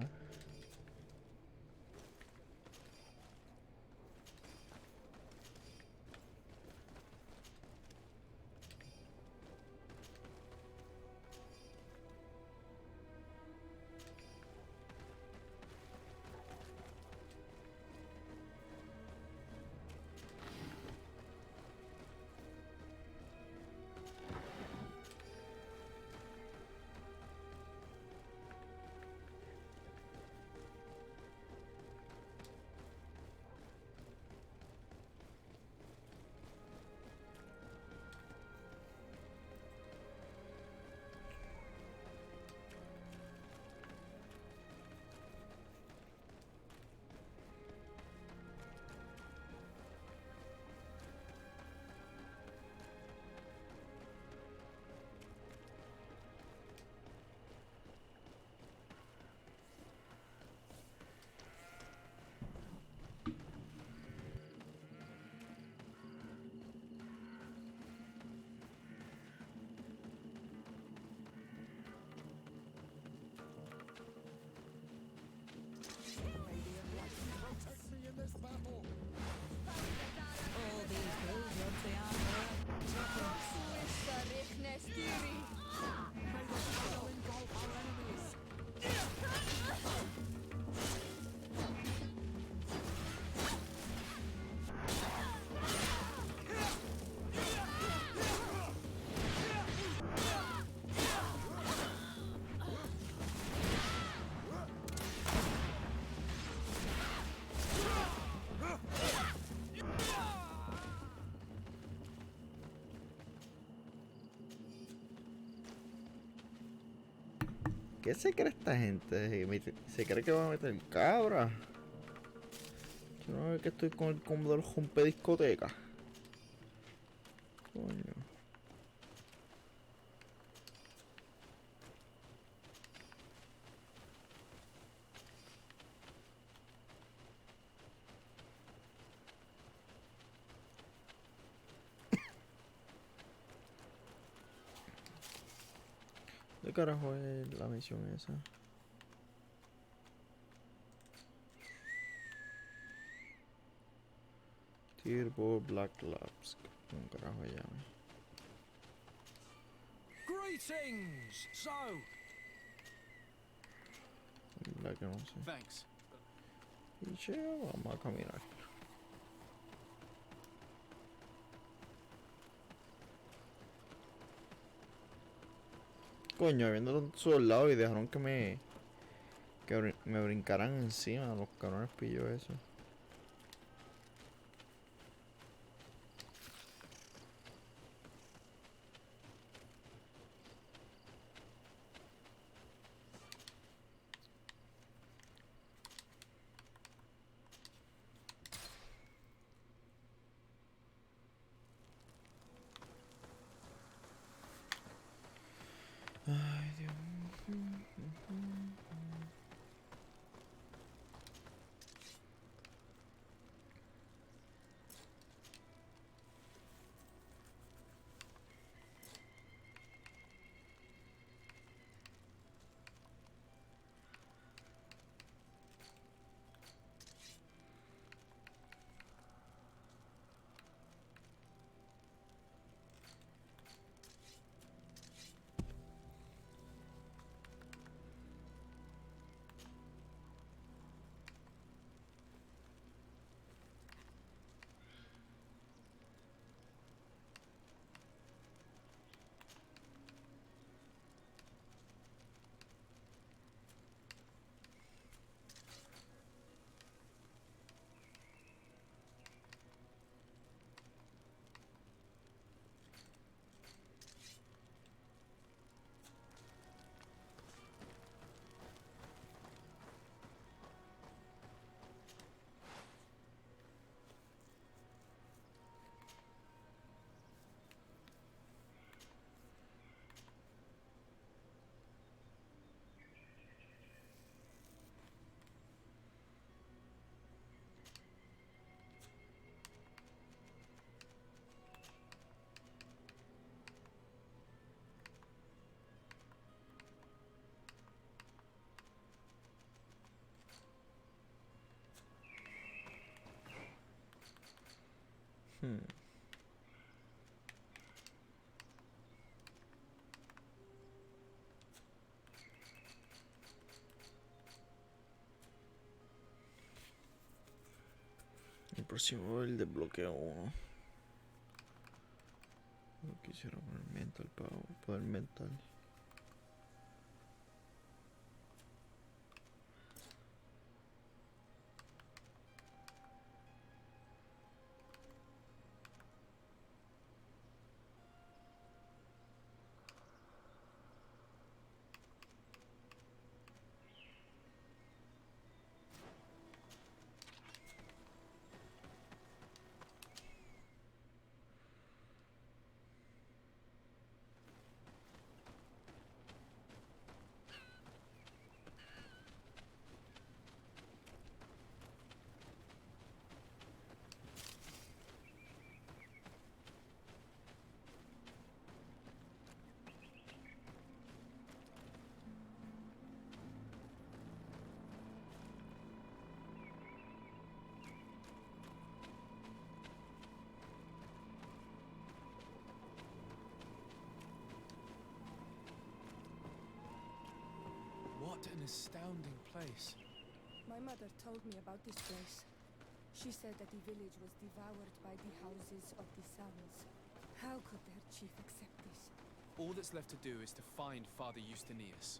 ¿Qué se cree esta gente? ¿Se cree que va a meter cabra? Yo no veo que estoy con el combo del rompe discoteca. Coño. ¿Qué carajo es la misión esa? Turbo Black Labs. ¿Cómo carajo se llama? Greetings! So, La que no sé. thanks. Y che, vamos a caminar. Coño, habiendo tantos soldados y dejaron que me brincaran encima. Los cabrones pillo eso. Ay, Dios. El próximo el desbloqueo 1. No quisiera poner mental, poder mental. What an astounding place. My mother told me about this place. She said that the village was devoured by the houses of the sons. How could their chief accept this? All that's left to do is to find Father Justinius.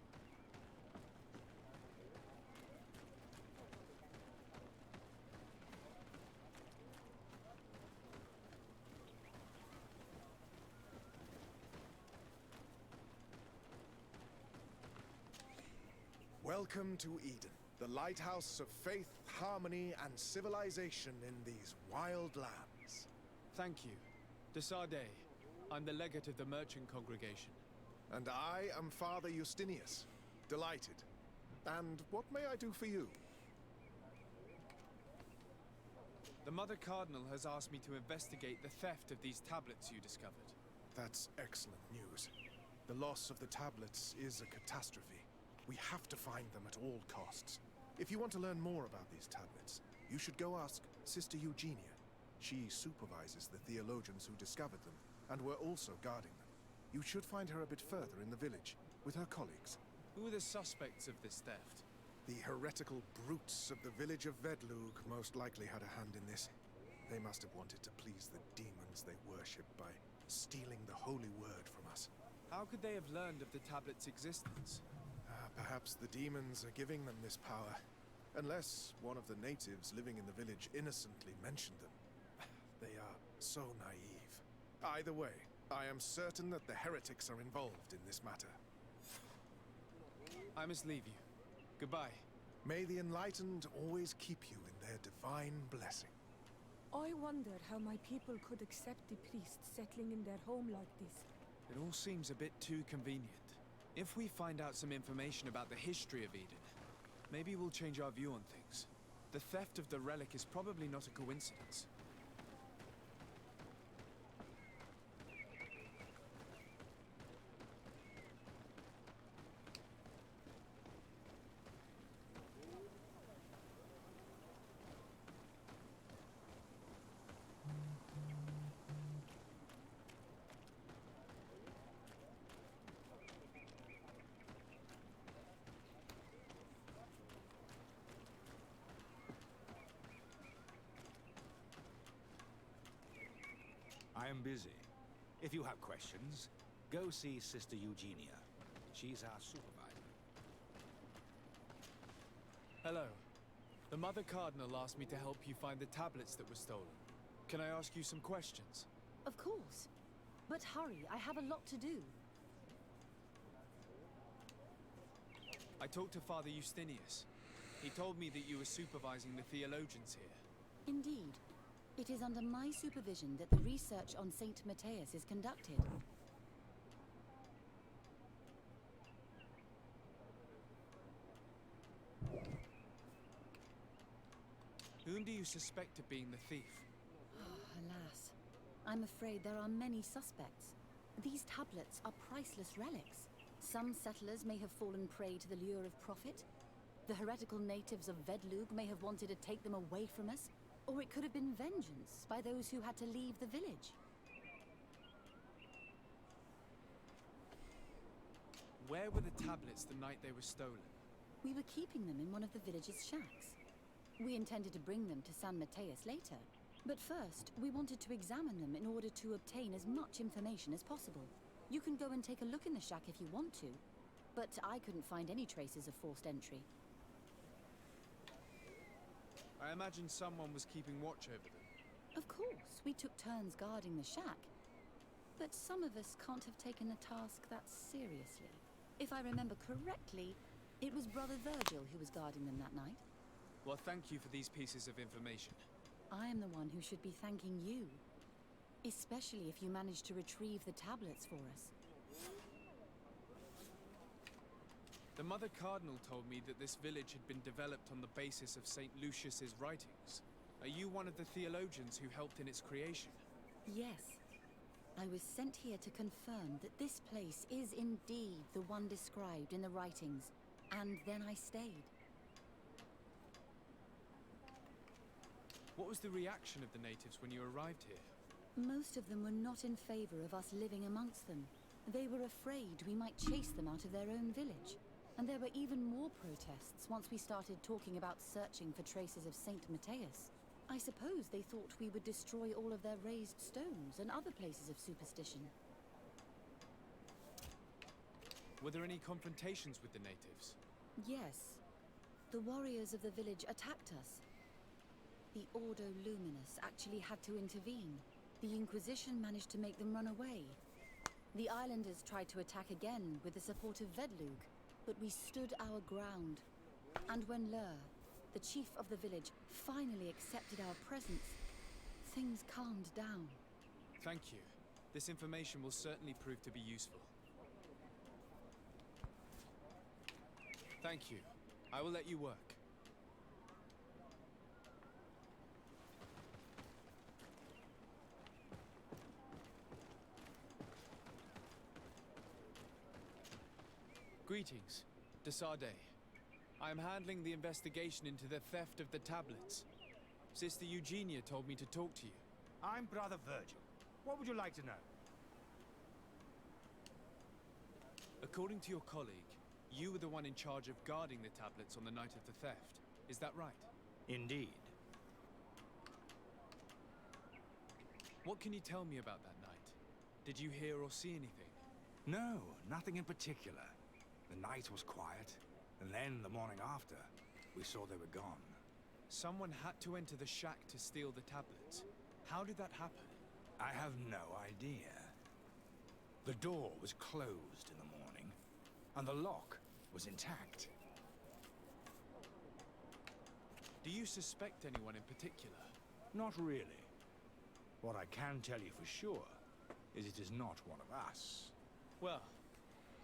Welcome to Eden, the lighthouse of faith, harmony, and civilization in these wild lands. Thank you. Desade. I'm the legate of the merchant congregation. And I am Father Justinius. Delighted. And what may I do for you? The Mother Cardinal has asked me to investigate the theft of these tablets you discovered. That's excellent news. The loss of the tablets is a catastrophe. We have to find them at all costs. If you want to learn more about these tablets, you should go ask Sister Eugenia. She supervises the theologians who discovered them, and were also guarding them. You should find her a bit further in the village, with her colleagues. Who are the suspects of this theft? The heretical brutes of the village of Vedlug most likely had a hand in this. They must have wanted to please the demons they worship by stealing the holy word from us. How could they have learned of the tablet's existence? Perhaps the demons are giving them this power. Unless one of the natives living in the village innocently mentioned them. They are so naive. Either way, I am certain that the heretics are involved in this matter. I must leave you. Goodbye. May the enlightened always keep you in their divine blessing. I wonder how my people could accept the priests settling in their home like this. It all seems a bit too convenient. If we find out some information about the history of Eden, maybe we'll change our view on things. The theft of the relic is probably not a coincidence. I am busy. If you have questions, go see Sister Eugenia. She's our supervisor. Hello. The Mother Cardinal asked me to help you find the tablets that were stolen. Can I ask you some questions? Of course. But hurry, I have a lot to do. I talked to Father Justinius. He told me that you were supervising the theologians here. Indeed. It is under my supervision that the research on Saint Matthias is conducted. Whom do you suspect of being the thief? Alas, I'm afraid there are many suspects. These tablets are priceless relics. Some settlers may have fallen prey to the lure of profit. The heretical natives of Vedlug may have wanted to take them away from us. Or it could have been vengeance by those who had to leave the village. Where were the tablets the night they were stolen? We were keeping them in one of the village's shacks. We intended to bring them to San Mateus later. But first, we wanted to examine them in order to obtain as much information as possible. You can go and take a look in the shack if you want to, but I couldn't find any traces of forced entry. I imagine someone was keeping watch over them. Of course, we took turns guarding the shack. But some of us can't have taken the task that seriously. If I remember correctly, it was Brother Virgil who was guarding them that night. Well, thank you for these pieces of information. I am the one who should be thanking you. Especially if you managed to retrieve the tablets for us. The Mother Cardinal told me that this village had been developed on the basis of St. Lucius's writings. Are you one of the theologians who helped in its creation? Yes. I was sent here to confirm that this place is indeed the one described in the writings, and then I stayed. What was the reaction of the natives when you arrived here? Most of them were not in favor of us living amongst them. They were afraid we might chase them out of their own village. And there were even more protests once we started talking about searching for traces of Saint Mateus. I suppose they thought we would destroy all of their raised stones and other places of superstition. Were there any confrontations with the natives? Yes. The warriors of the village attacked us. The Ordo Luminous actually had to intervene. The Inquisition managed to make them run away. The islanders tried to attack again with the support of Vedlug, but we stood our ground. And when Lur, the chief of the village, finally accepted our presence, things calmed down. Thank you. This information will certainly prove to be useful. Thank you. I will let you work. Greetings, Desade. I am handling the investigation into the theft of the tablets. Sister Eugenia told me to talk to you. I'm Brother Virgil. What would you like to know? According to your colleague, you were the one in charge of guarding the tablets on the night of the theft. Is that right? Indeed. What can you tell me about that night? Did you hear or see anything? No, nothing in particular. The night was quiet, and then the morning after, we saw they were gone. Someone had to enter the shack to steal the tablets. How did that happen? I have no idea. The door was closed in the morning, and the lock was intact. Do you suspect anyone in particular? Not really. What I can tell you for sure is it is not one of us. Well,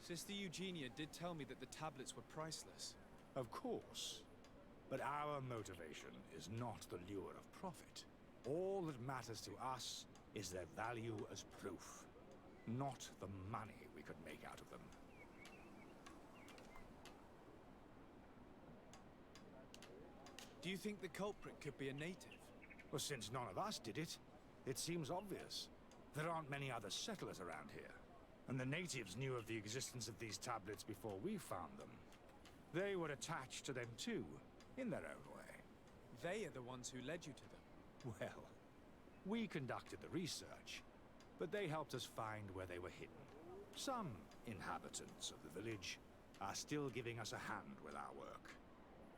Sister Eugenia did tell me that the tablets were priceless. Of course. But our motivation is not the lure of profit. All that matters to us is their value as proof, not the money we could make out of them. Do you think the culprit could be a native? Well, since none of us did it, it seems obvious. There aren't many other settlers around here, and the natives knew of the existence of these tablets before we found them. They were attached to them too, in their own way. They are the ones who led you to them. Well, we conducted the research, but they helped us find where they were hidden. Some inhabitants of the village are still giving us a hand with our work.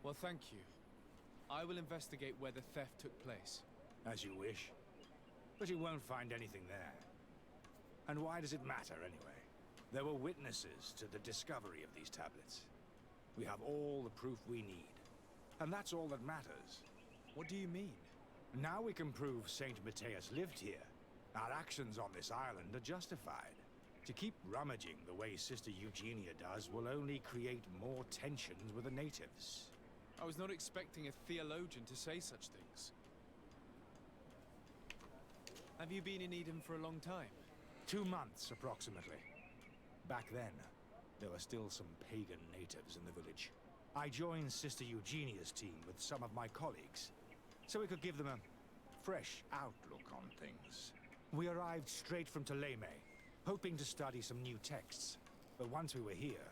Well, thank you. I will investigate where the theft took place. As you wish. But you won't find anything there. And why does it matter, anyway? There were witnesses to the discovery of these tablets. We have all the proof we need. And that's all that matters. What do you mean? Now we can prove Saint Mateus lived here. Our actions on this island are justified. To keep rummaging the way Sister Eugenia does will only create more tensions with the natives. I was not expecting a theologian to say such things. Have you been in Eden for a long time? 2 months, approximately. Back then, there were still some pagan natives in the village. I joined Sister Eugenia's team with some of my colleagues, so we could give them fresh outlook on things. We arrived straight from Thélème, hoping to study some new texts. But once we were here,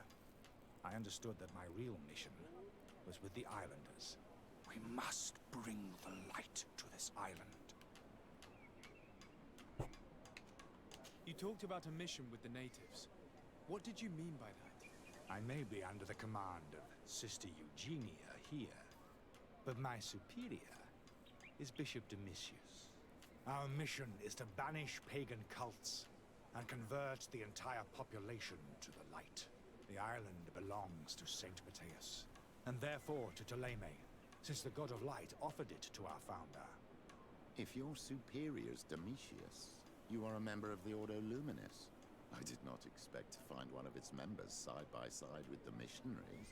I understood that my real mission was with the islanders. We must bring the light to this island. You talked about a mission with the natives. What did you mean by that? I may be under the command of Sister Eugenia here, but my superior is Bishop Domitius. Our mission is to banish pagan cults and convert the entire population to the light. The island belongs to Saint Matthias, and therefore to Thélème, since the God of Light offered it to our founder. If your superior's Domitius, you are a member of the Ordo Luminis. I did not expect to find one of its members side by side with the missionaries.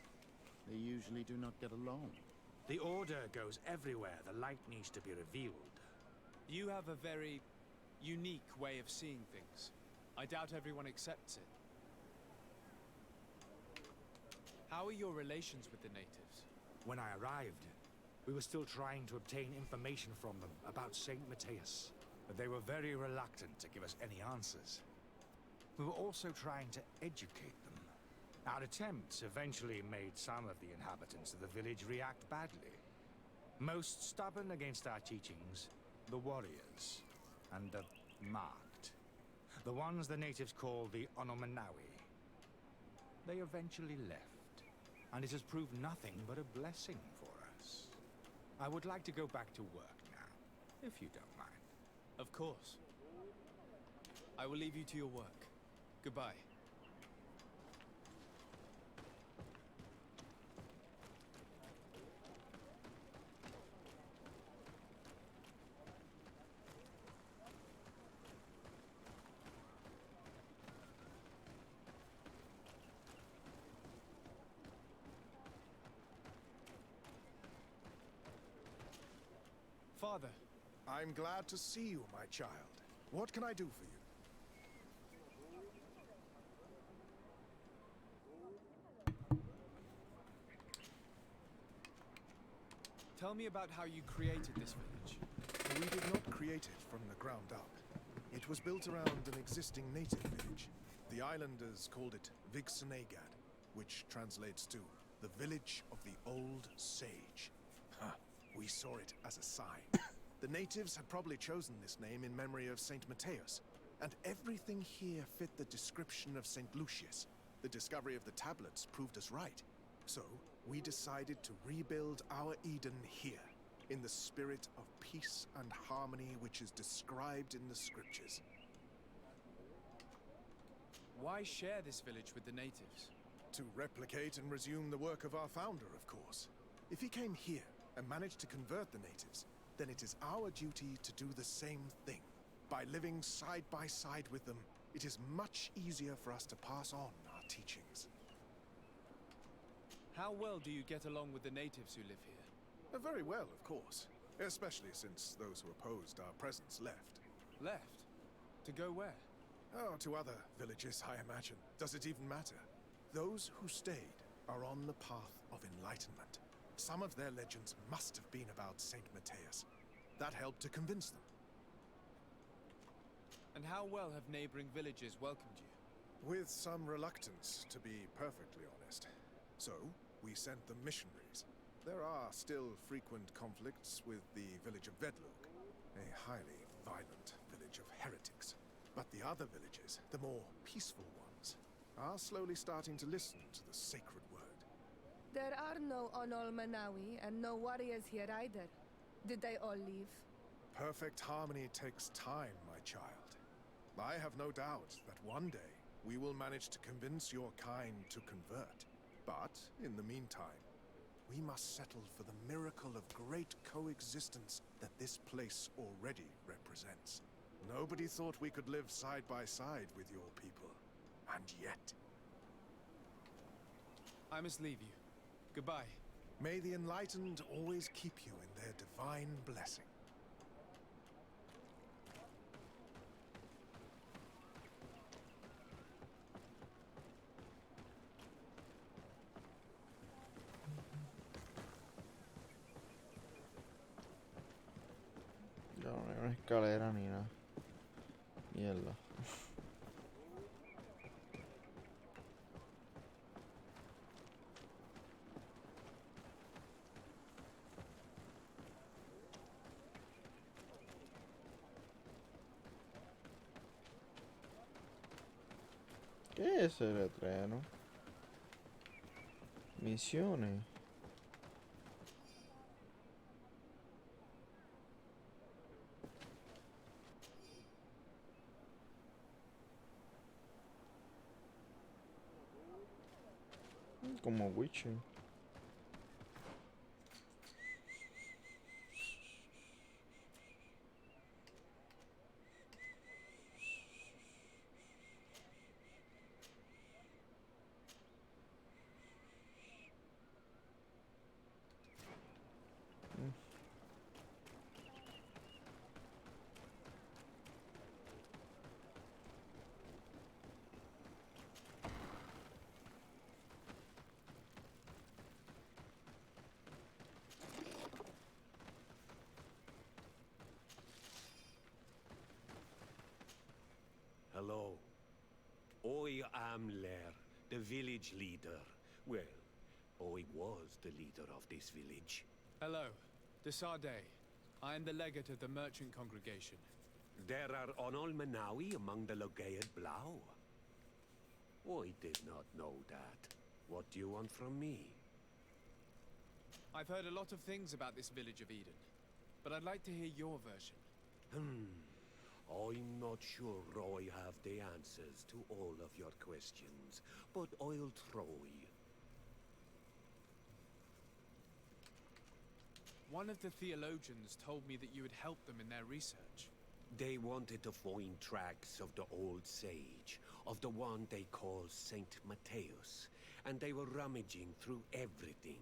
They usually do not get along. The Order goes everywhere the light needs to be revealed. You have a very unique way of seeing things. I doubt everyone accepts it. How are your relations with the natives? When I arrived, we were still trying to obtain information from them about Saint Matthias, but they were very reluctant to give us any answers. We were also trying to educate them. Our attempts eventually made some of the inhabitants of the village react badly. Most stubborn against our teachings, the warriors, and the marked. The ones the natives call the Onomanawi. They eventually left, and it has proved nothing but a blessing for us. I would like to go back to work now, if you don't mind. Of course. I will leave you to your work. Goodbye. Father. I'm glad to see you, my child. What can I do for you? Tell me about how you created this village. We did not create it from the ground up. It was built around an existing native village. The islanders called it Vixenagad, which translates to the village of the old sage. Huh. We saw it as a sign. The natives had probably chosen this name in memory of Saint Matthias, and everything here fit the description of Saint Lucius. The discovery of the tablets proved us right. So, we decided to rebuild our Eden here, in the spirit of peace and harmony which is described in the scriptures. Why share this village with the natives? To replicate and resume the work of our founder, of course. If he came here and managed to convert the natives, then it is our duty to do the same thing. By living side by side with them, it is much easier for us to pass on our teachings. How well do you get along with the natives who live here? Very well, of course. Especially since those who opposed our presence left. Left? To go where? Oh, to other villages, I imagine. Does it even matter? Those who stayed are on the path of enlightenment. Some of their legends must have been about Saint Matthias. That helped to convince them. And how well have neighboring villages welcomed you? With some reluctance, to be perfectly honest. So, we sent them missionaries. There are still frequent conflicts with the village of Vedlug, a highly violent village of heretics. But the other villages, the more peaceful ones, are slowly starting to listen to the sacred word. There are no Onol-Manawi and no warriors here either. Did they all leave? Perfect harmony takes time, my child. I have no doubt that one day we will manage to convince your kind to convert. But, in the meantime, we must settle for the miracle of great coexistence that this place already represents. Nobody thought we could live side by side with your people. And yet... I must leave you. Goodbye. May the enlightened always keep you in their divine blessing. Ya escalera ni nada. Mierda. ¿Qué es ese letrero? Misiones. Como Witcher. Hello. I am Lair, the village leader. Well, I was the leader of this village. Hello. Desade. I am the legate of the merchant congregation. There are Onol Manawi among the Logead Blau. I did not know that. What do you want from me? I've heard a lot of things about this village of Eden, but I'd like to hear your version. I'm not sure I have the answers to all of your questions, but I'll try. One of the theologians told me that you had helped them in their research. They wanted to find tracks of the old sage, of the one they call Saint Matthäus, and they were rummaging through everything.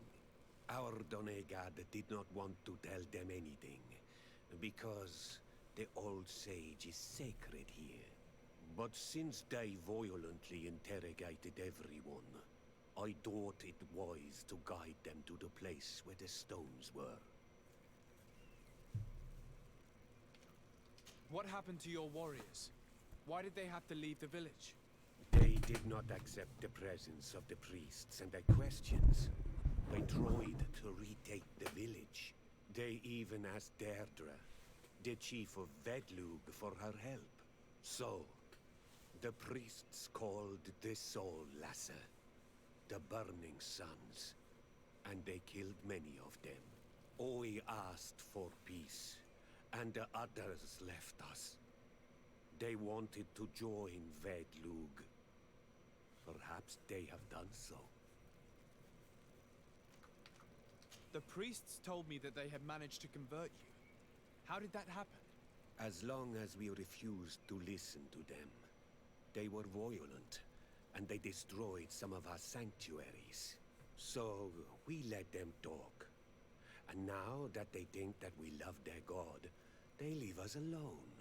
Our Donegad did not want to tell them anything, because the old sage is sacred here. But since they violently interrogated everyone, I thought it wise to guide them to the place where the stones were. What happened to your warriors? Why did they have to leave the village? They did not accept the presence of the priests and their questions. They tried to retake the village. They even asked Deirdre, the chief of Vedlug, for her help. So, the priests called the Soul Lasser, the Burning Suns, and they killed many of them. I asked for peace, and the others left us. They wanted to join Vedlug. Perhaps they have done so. The priests told me that they had managed to convert you. How did that happen? As long as we refused to listen to them, they were violent, and they destroyed some of our sanctuaries. So we let them talk. And now that they think that we love their god, they leave us alone.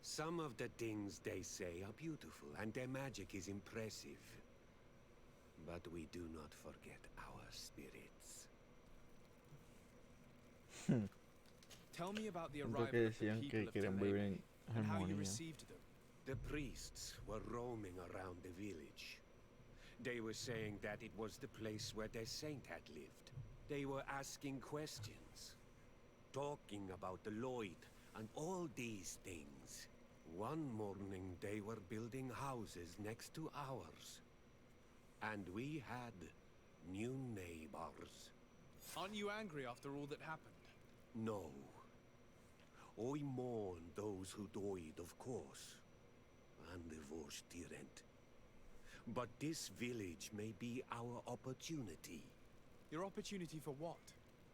Some of the things they say are beautiful, and their magic is impressive. But we do not forget our spirits. Tell me about the Siento arrival que of the decían people que of querían vivir en Delay and how you armonía. received them. The priests were roaming around the village. They were saying that it was the place where their saint had lived. They were asking questions, talking about the Lloyd and all these things. One morning they were building houses next to ours. And we had new neighbors. Aren't you angry after all that happened? No. I mourn those who died, of course. And the Vorstyrent. But this village may be our opportunity. Your opportunity for what?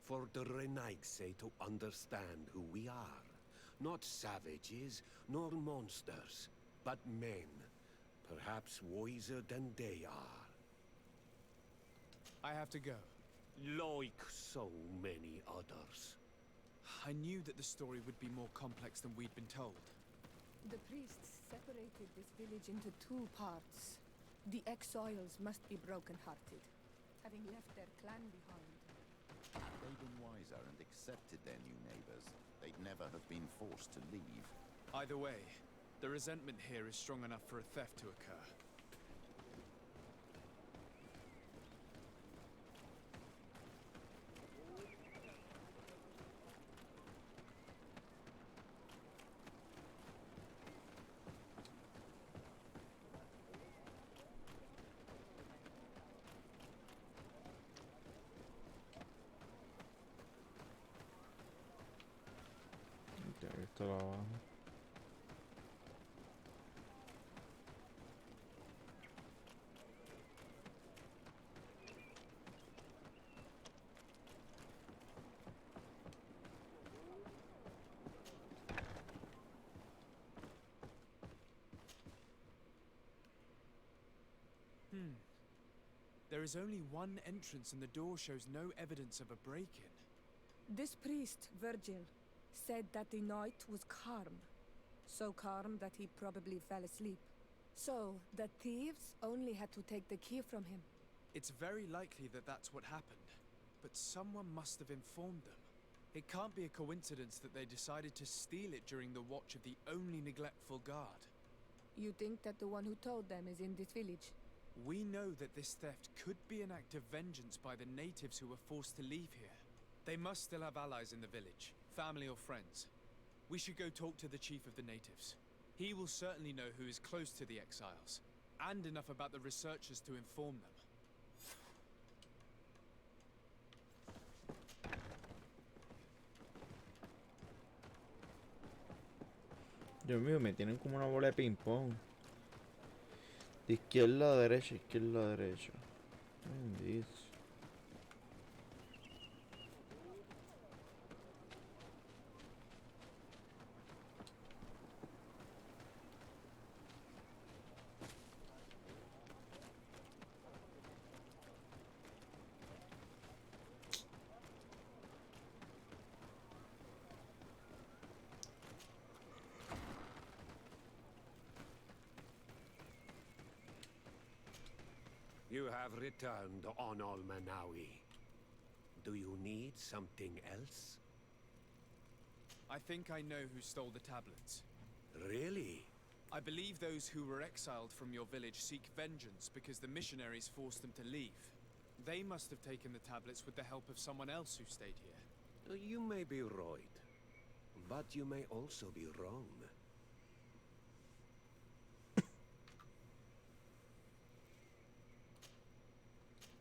For the Renaigse to understand who we are. Not savages, nor monsters, but men. Perhaps wiser than they are. I have to go. Like so many others. I knew that the story would be more complex than we'd been told. The priests separated this village into two parts. The exiles must be broken-hearted, having left their clan behind. Had they been wiser and accepted their new neighbors, they'd never have been forced to leave. Either way, the resentment here is strong enough for a theft to occur. Esto lo abajo. There is only one entrance and the door shows no evidence of a break-in. This priest, Virgil, said that the night was calm. So calm that he probably fell asleep. So, the thieves only had to take the key from him. It's very likely that that's what happened, but someone must have informed them. It can't be a coincidence that they decided to steal it during the watch of the only neglectful guard. You think that the one who told them is in this village? We know that this theft could be an act of vengeance by the natives who were forced to leave here. They must still have allies in the village, family or friends. We should go talk to the chief of the natives. He will certainly know who is close to the exiles, and enough about the researchers to inform them. Dios mío, me tienen como una bola de ping pong. De izquierda a derecha, izquierda a derecha. Bendito. You have returned on Almanawi. Do you need something else? I think I know who stole the tablets. Really? I believe those who were exiled from your village seek vengeance because the missionaries forced them to leave. They must have taken the tablets with the help of someone else who stayed here. You may be right, but you may also be wrong.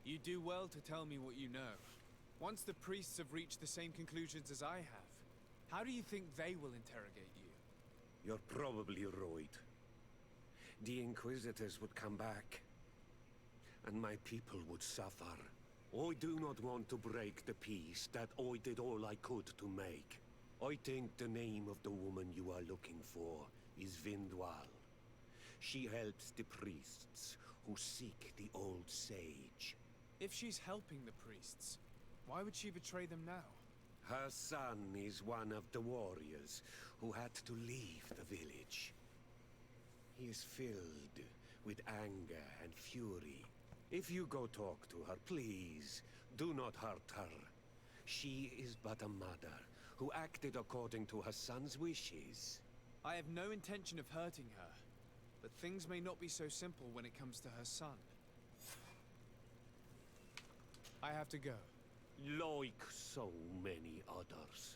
You do well to tell me what you know. Once the priests have reached the same conclusions as I have, how do you think they will interrogate you? You're probably right. The Inquisitors would come back, and my people would suffer. I do not want to break the peace that I did all I could to make. I think the name of the woman you are looking for is Vindwal. She helps the priests who seek the old sage. If she's helping the priests, why would she betray them now? Her son is one of the warriors who had to leave the village. He is filled with anger and fury. If you go talk to her, please, do not hurt her. She is but a mother who acted according to her son's wishes. I have no intention of hurting her, but things may not be so simple when it comes to her son. I have to go. Like so many others.